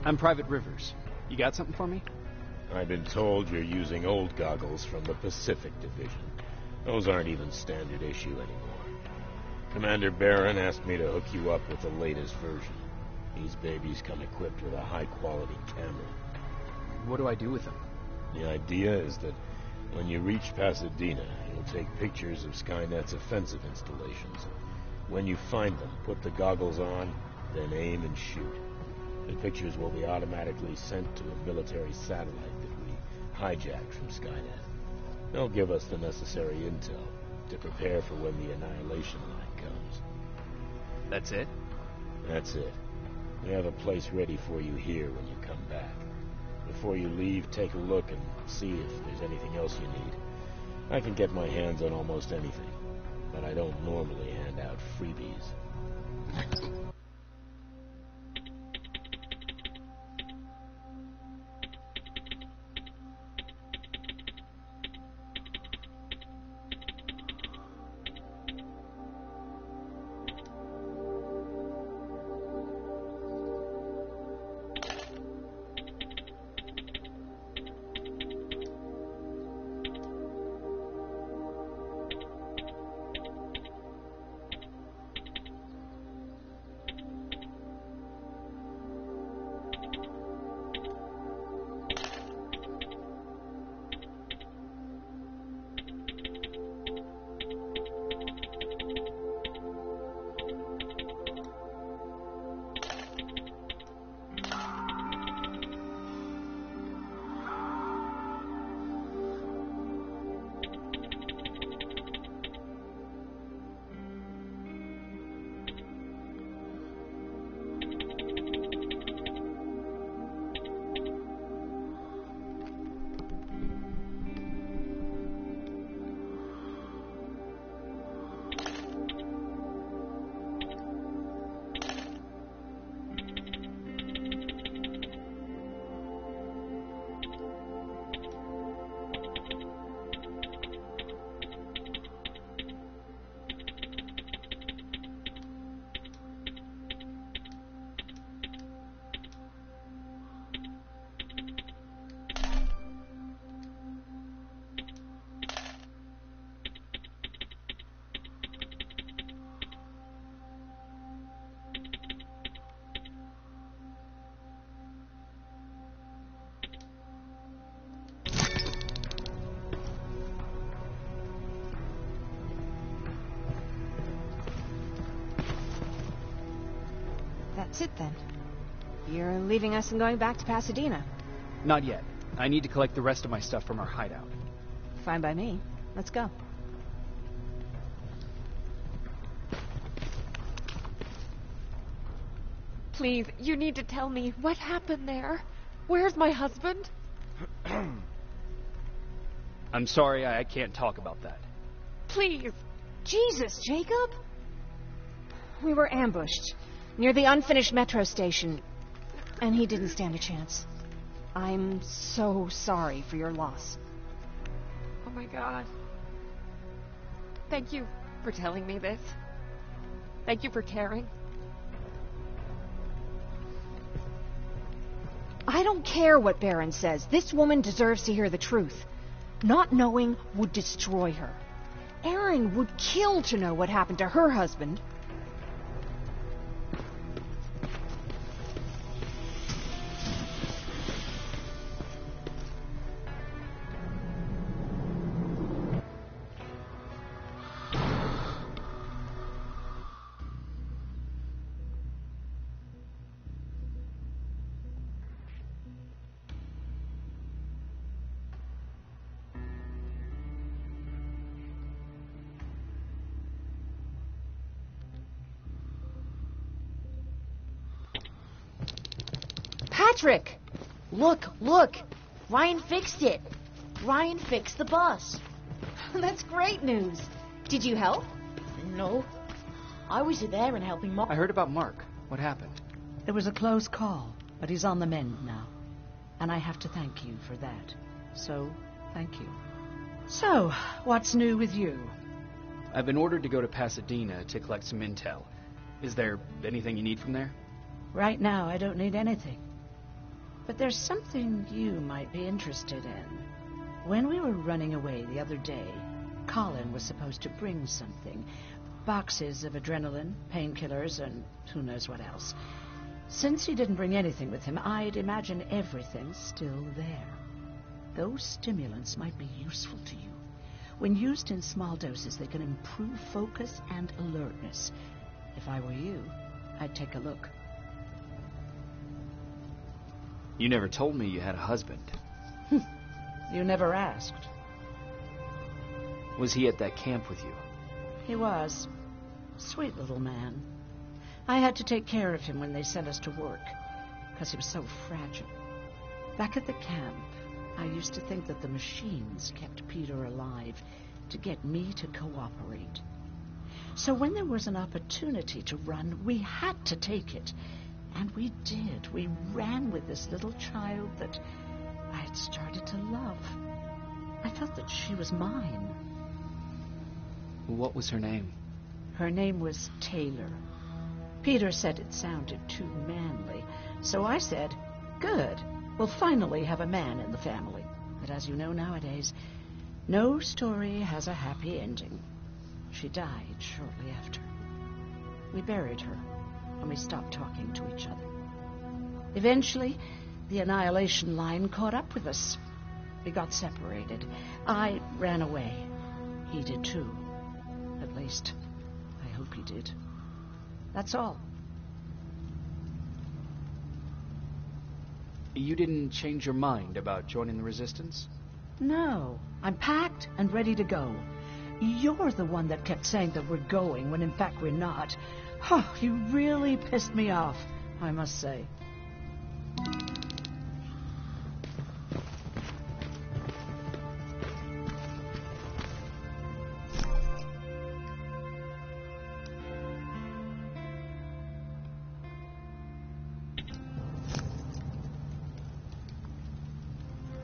I'm Private Rivers. You got something for me? I've been told you're using old goggles from the Pacific Division. Those aren't even standard issue anymore. Commander Barron asked me to hook you up with the latest version. These babies come equipped with a high-quality camera. What do I do with them? The idea is that when you reach Pasadena, you'll take pictures of Skynet's offensive installations. When you find them, put the goggles on, then aim and shoot. The pictures will be automatically sent to a military satellite that we hijacked from Skynet. They'll give us the necessary intel to prepare for when the annihilation line comes. That's it? That's it. We have a place ready for you here when you come back. Before you leave, take a look and see if there's anything else you need. I can get my hands on almost anything, but I don't normally hand out freebies. That's it then. You're leaving us and going back to Pasadena. Not yet. I need to collect the rest of my stuff from our hideout. Fine by me. Let's go. Please, you need to tell me what happened there. Where's my husband? I'm sorry, I can't talk about that. Please. Jesus, Jacob! We were ambushed near the unfinished metro station, and he didn't stand a chance. I'm so sorry for your loss. Oh my God. Thank you for telling me this. Thank you for caring. I don't care what Barron says. This woman deserves to hear the truth. Not knowing would destroy her. Erin would kill to know what happened to her husband. Patrick! Look! Ryan fixed it. Ryan fixed the bus. That's great news. Did you help? No. I was there and helping Mark. I heard about Mark. What happened? It was a close call, but he's on the mend now. And I have to thank you for that. So, thank you. So, what's new with you? I've been ordered to go to Pasadena to collect some intel. Is there anything you need from there? Right now, I don't need anything. But there's something you might be interested in. When we were running away the other day, Colin was supposed to bring something. Boxes of adrenaline, painkillers, and who knows what else. Since he didn't bring anything with him, I'd imagine everything's still there. Those stimulants might be useful to you. When used in small doses, they can improve focus and alertness. If I were you, I'd take a look. You never told me you had a husband. You never asked. Was he at that camp with you? He was. Sweet little man. I had to take care of him when they sent us to work, because he was so fragile. Back at the camp, I used to think that the machines kept Peter alive to get me to cooperate. So when there was an opportunity to run, we had to take it. And we did. We ran with this little child that I had started to love. I felt that she was mine. What was her name? Her name was Taylor. Peter said it sounded too manly, so I said, good, we'll finally have a man in the family. But as you know nowadays, no story has a happy ending. She died shortly after. We buried her, and we stopped talking to each other. Eventually, the Annihilation Line caught up with us. We got separated. I ran away. He did too. At least, I hope he did. That's all. You didn't change your mind about joining the Resistance? No. I'm packed and ready to go. You're the one that kept saying that we're going when in fact we're not. Oh, you really pissed me off, I must say.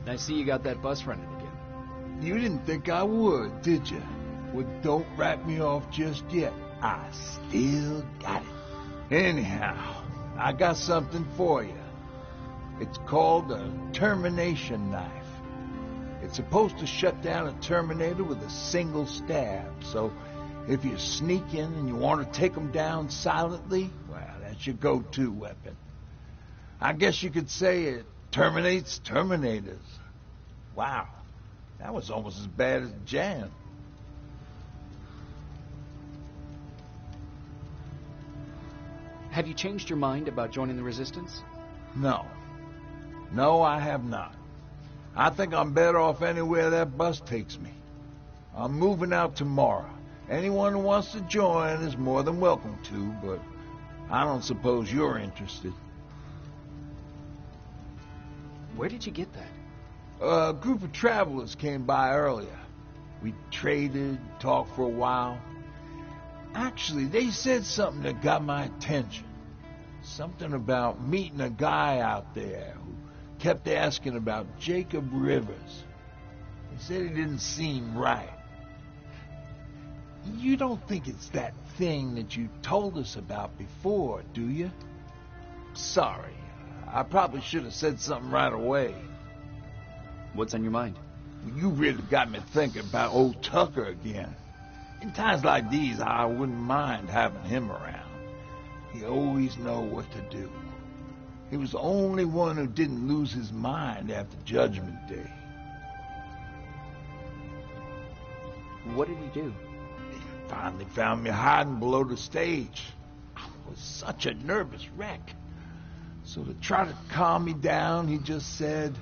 I see you got that bus running again. You didn't think I would, did you? Well, don't write me off just yet. I still got it. Anyhow, I got something for you. It's called a termination knife. It's supposed to shut down a Terminator with a single stab. So if you sneak in and you want to take them down silently, well, that's your go-to weapon. I guess you could say it terminates Terminators. Wow, that was almost as bad as Jan. Have you changed your mind about joining the Resistance? No. No, I have not. I think I'm better off anywhere that bus takes me. I'm moving out tomorrow. Anyone who wants to join is more than welcome to, but I don't suppose you're interested. Where did you get that? A group of travelers came by earlier. We traded, talked for a while. Actually, they said something that got my attention. Something about meeting a guy out there who kept asking about Jacob Rivers. They said he didn't seem right. You don't think it's that thing that you told us about before, do you? Sorry. I probably should have said something right away. What's on your mind? You really got me thinking about old Tucker again. In times like these, I wouldn't mind having him around. He always knows what to do. He was the only one who didn't lose his mind after Judgment Day. What did he do? He finally found me hiding below the stage. I was such a nervous wreck. So to try to calm me down, he just said,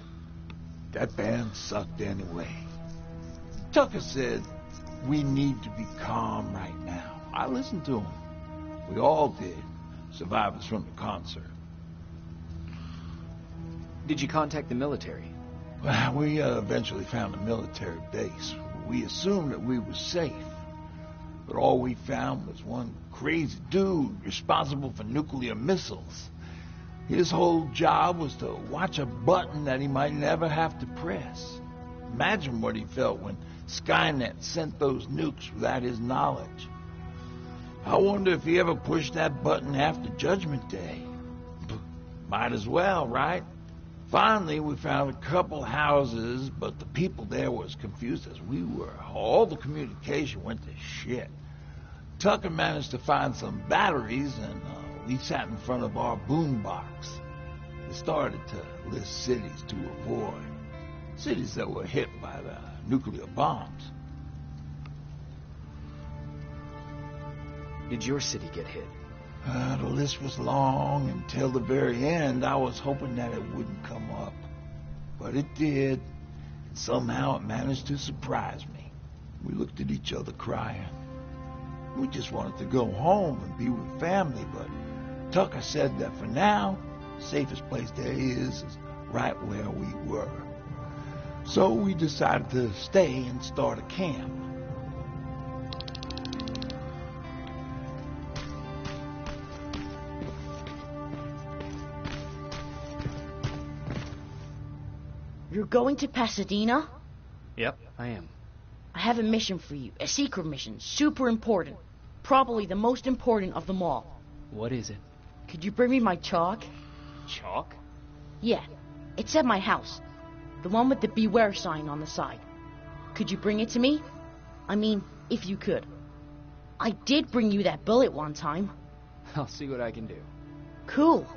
that band sucked anyway. Tucker said, we need to be calm right now. I listened to him. We all did, survivors from the concert. Did you contact the military? Well, we eventually found a military base. We assumed that we were safe. But all we found was one crazy dude responsible for nuclear missiles. His whole job was to watch a button that he might never have to press. Imagine what he felt when Skynet sent those nukes without his knowledge. I wonder if he ever pushed that button after Judgment Day. Might as well, right? Finally, we found a couple houses, but the people there were as confused as we were. All the communication went to shit. Tucker managed to find some batteries, and we sat in front of our boombox. We started to list cities to avoid. Cities that were hit by the nuclear bombs. Did your city get hit? The list was long. Until the very end, I was hoping that it wouldn't come up. But it did. And somehow it managed to surprise me. We looked at each other crying. We just wanted to go home and be with family, but Tucker said that for now, the safest place there is right where we were. So we decided to stay and start a camp. You're going to Pasadena? Yep, I am. I have a mission for you. A secret mission. Super important. Probably the most important of them all. What is it? Could you bring me my chalk? Chalk? Yeah. It's at my house. The one with the beware sign on the side. Could you bring it to me? I mean, if you could. I did bring you that bullet one time. I'll see what I can do. Cool.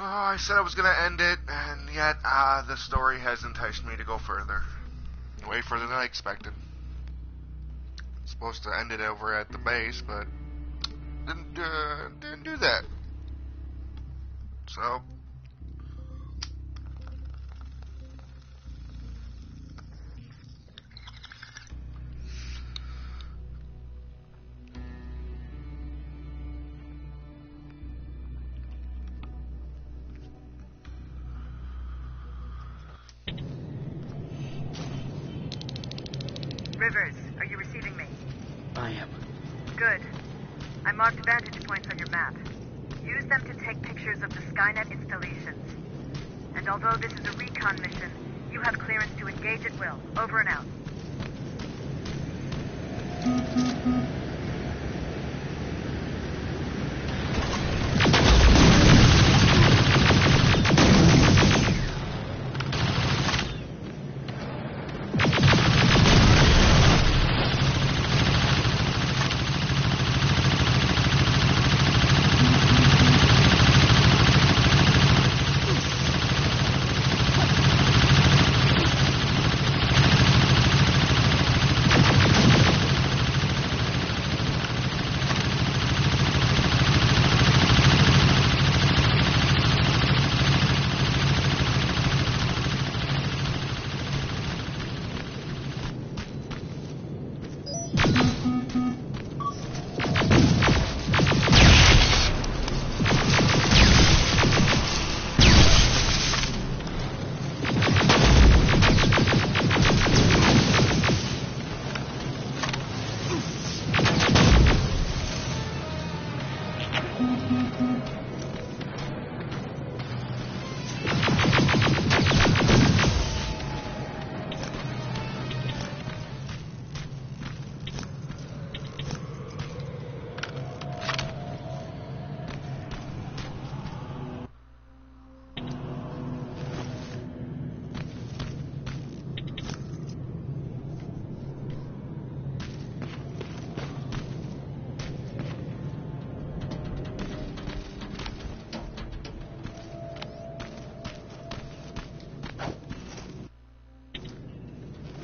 I said I was going to end it, and yet the story has enticed me to go further. Way further than I expected. Supposed to end it over at the base, but didn't do that. So... Rivers, are you receiving me? I am. Good. I marked vantage points on your map. Use them to take pictures of the Skynet installations. And although this is a recon mission, you have clearance to engage at will. Over and out.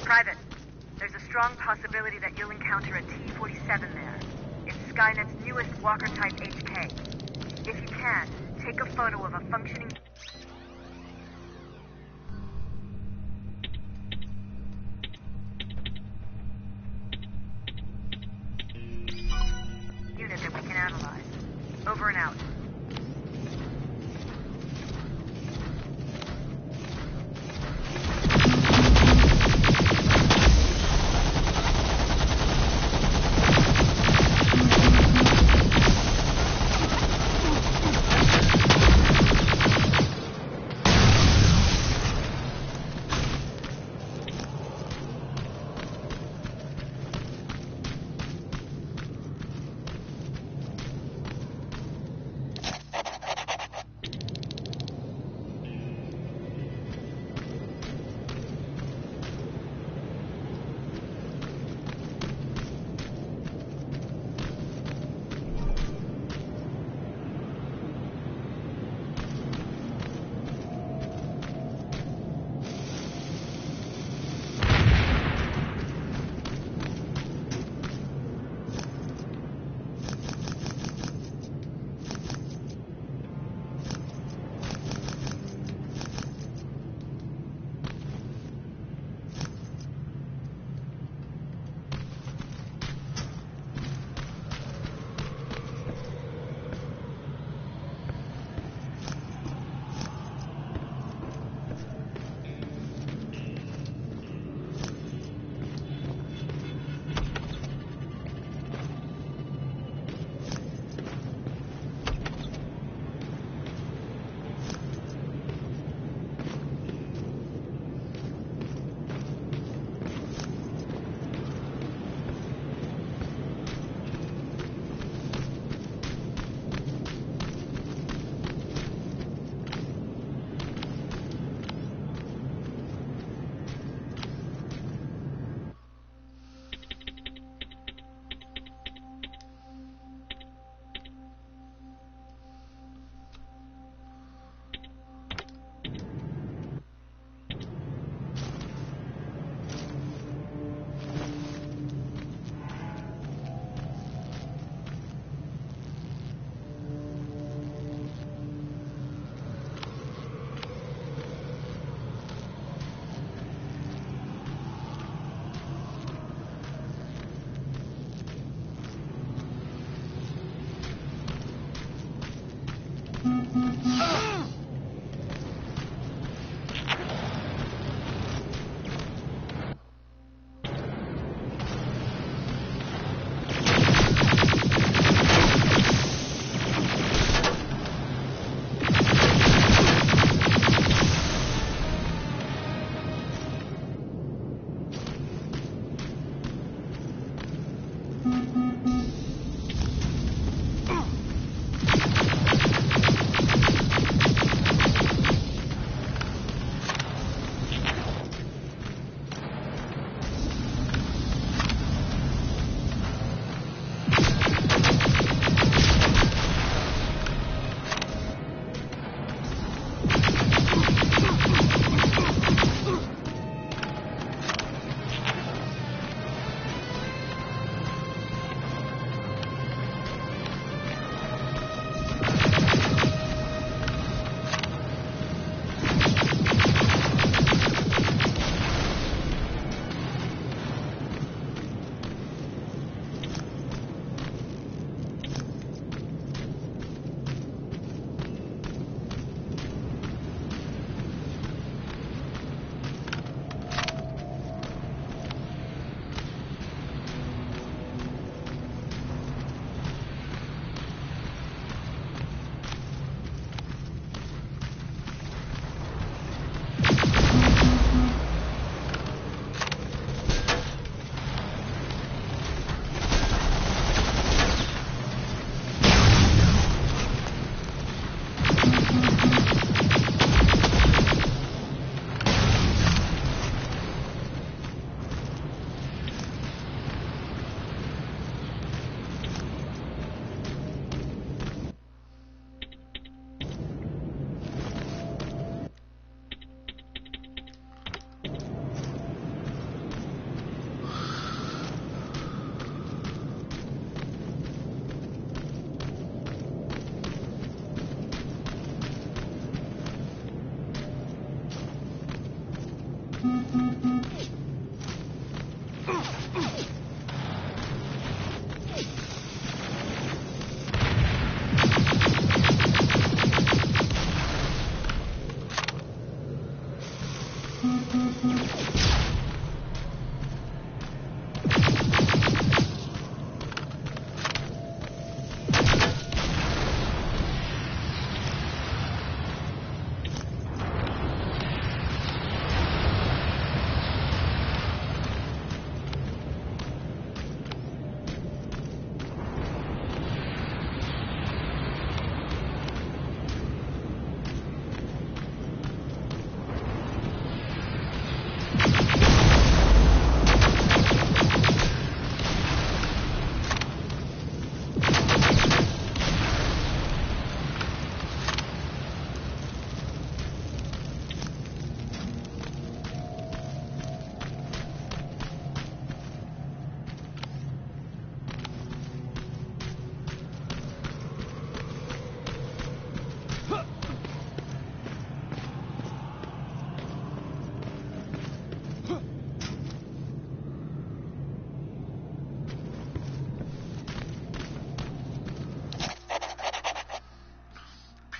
Private, there's a strong possibility that you'll encounter a T-47 there. It's Skynet's newest Walker-type HK. If you can, take a photo of a functioning... unit that we can analyze. Over and out.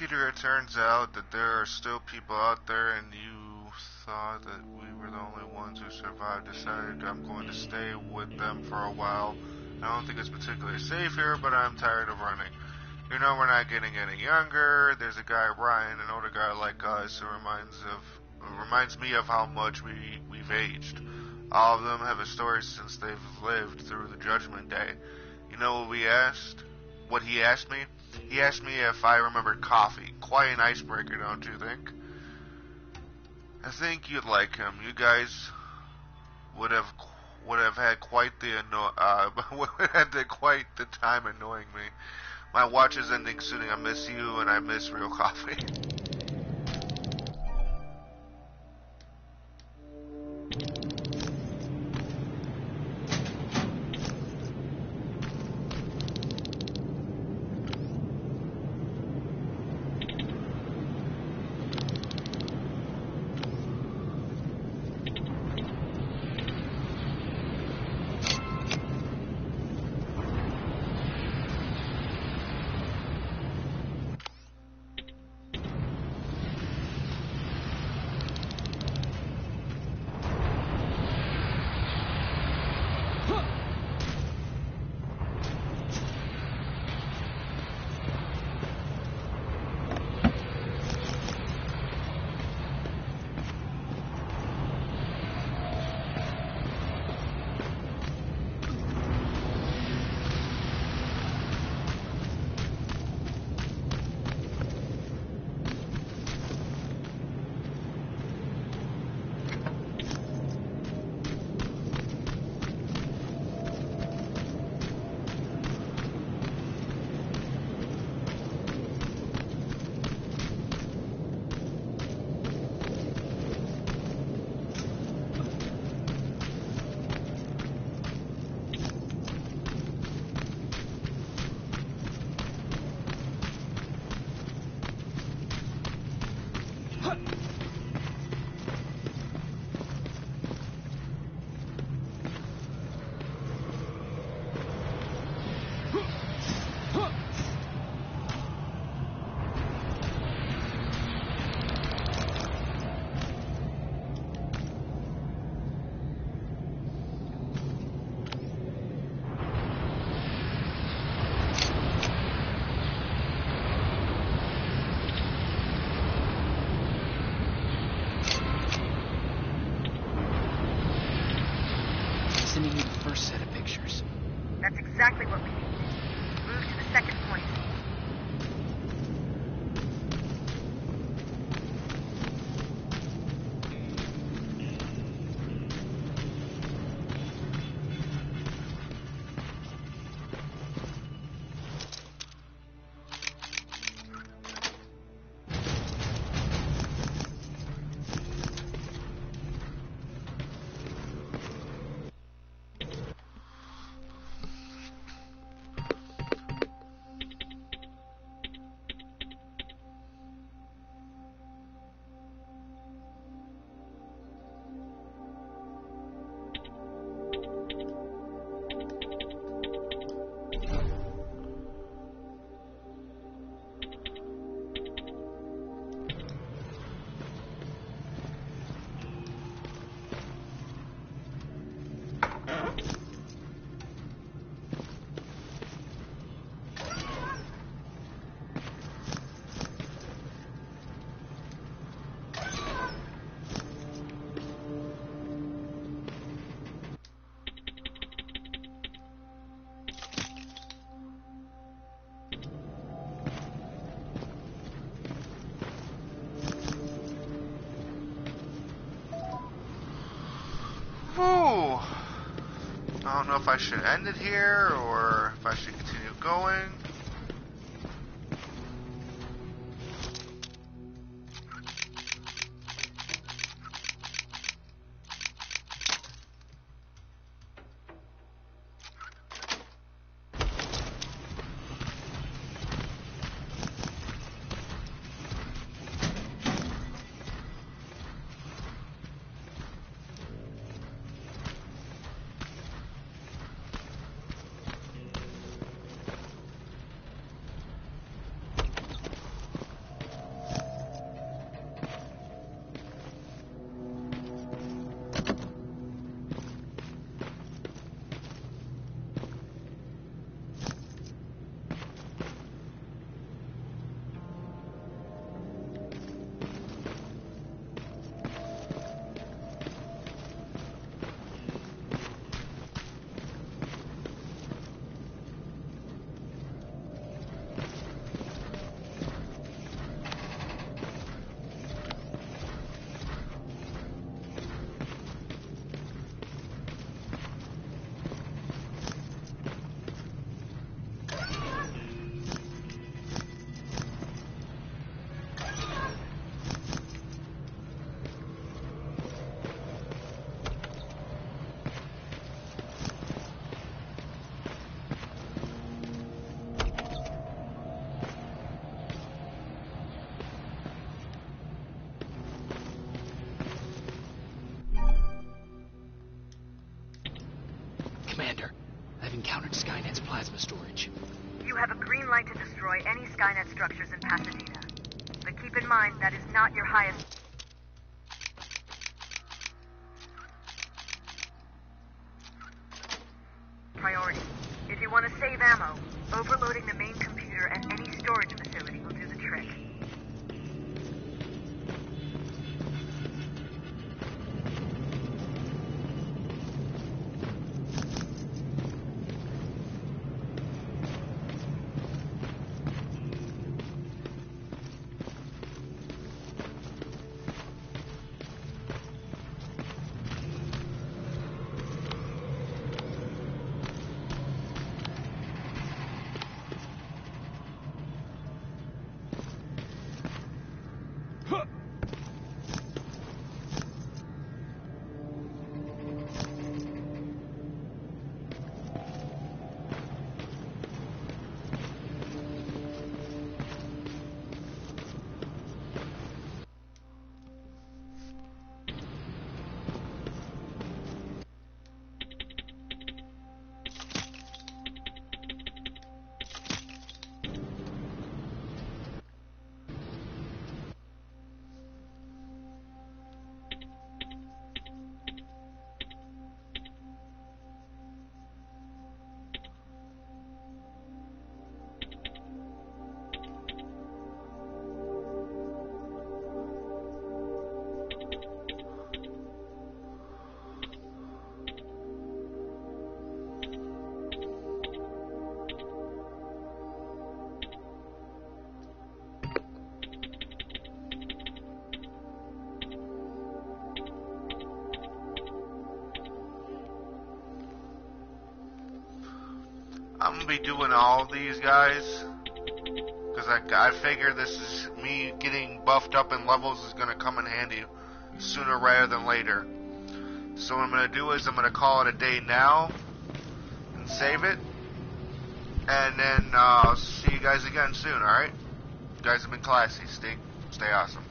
Peter, it turns out that there are still people out there, and you thought that we were the only ones who survived. Decided I'm going to stay with them for a while. I don't think it's particularly safe here, but I'm tired of running. You know, we're not getting any younger. There's a guy, Ryan, an older guy like us, who reminds me of how much we've aged. All of them have a story since they've lived through the Judgment Day. You know what we asked? What he asked me? He asked me if I remembered coffee. Quite an icebreaker, don't you think? I think you'd like him. You guys would have had quite the quite the time annoying me. My watch is ending soon. I miss you, and I miss real coffee. know if I should end it here or if I should continue going. Commander, I've encountered Skynet's plasma storage. You have a green light to destroy any Skynet structures in Pasadena. But keep in mind, that is not your highest priority. If you want to save ammo, overloading the main computer at any storage facility will do the trick. I'm gonna be doing all these guys because I figure this is me getting buffed up in levels is gonna come in handy sooner rather than later. So what I'm gonna do is I'm gonna call it a day now and save it, and then I'll see you guys again soon. All right, you guys have been classy. Stay awesome.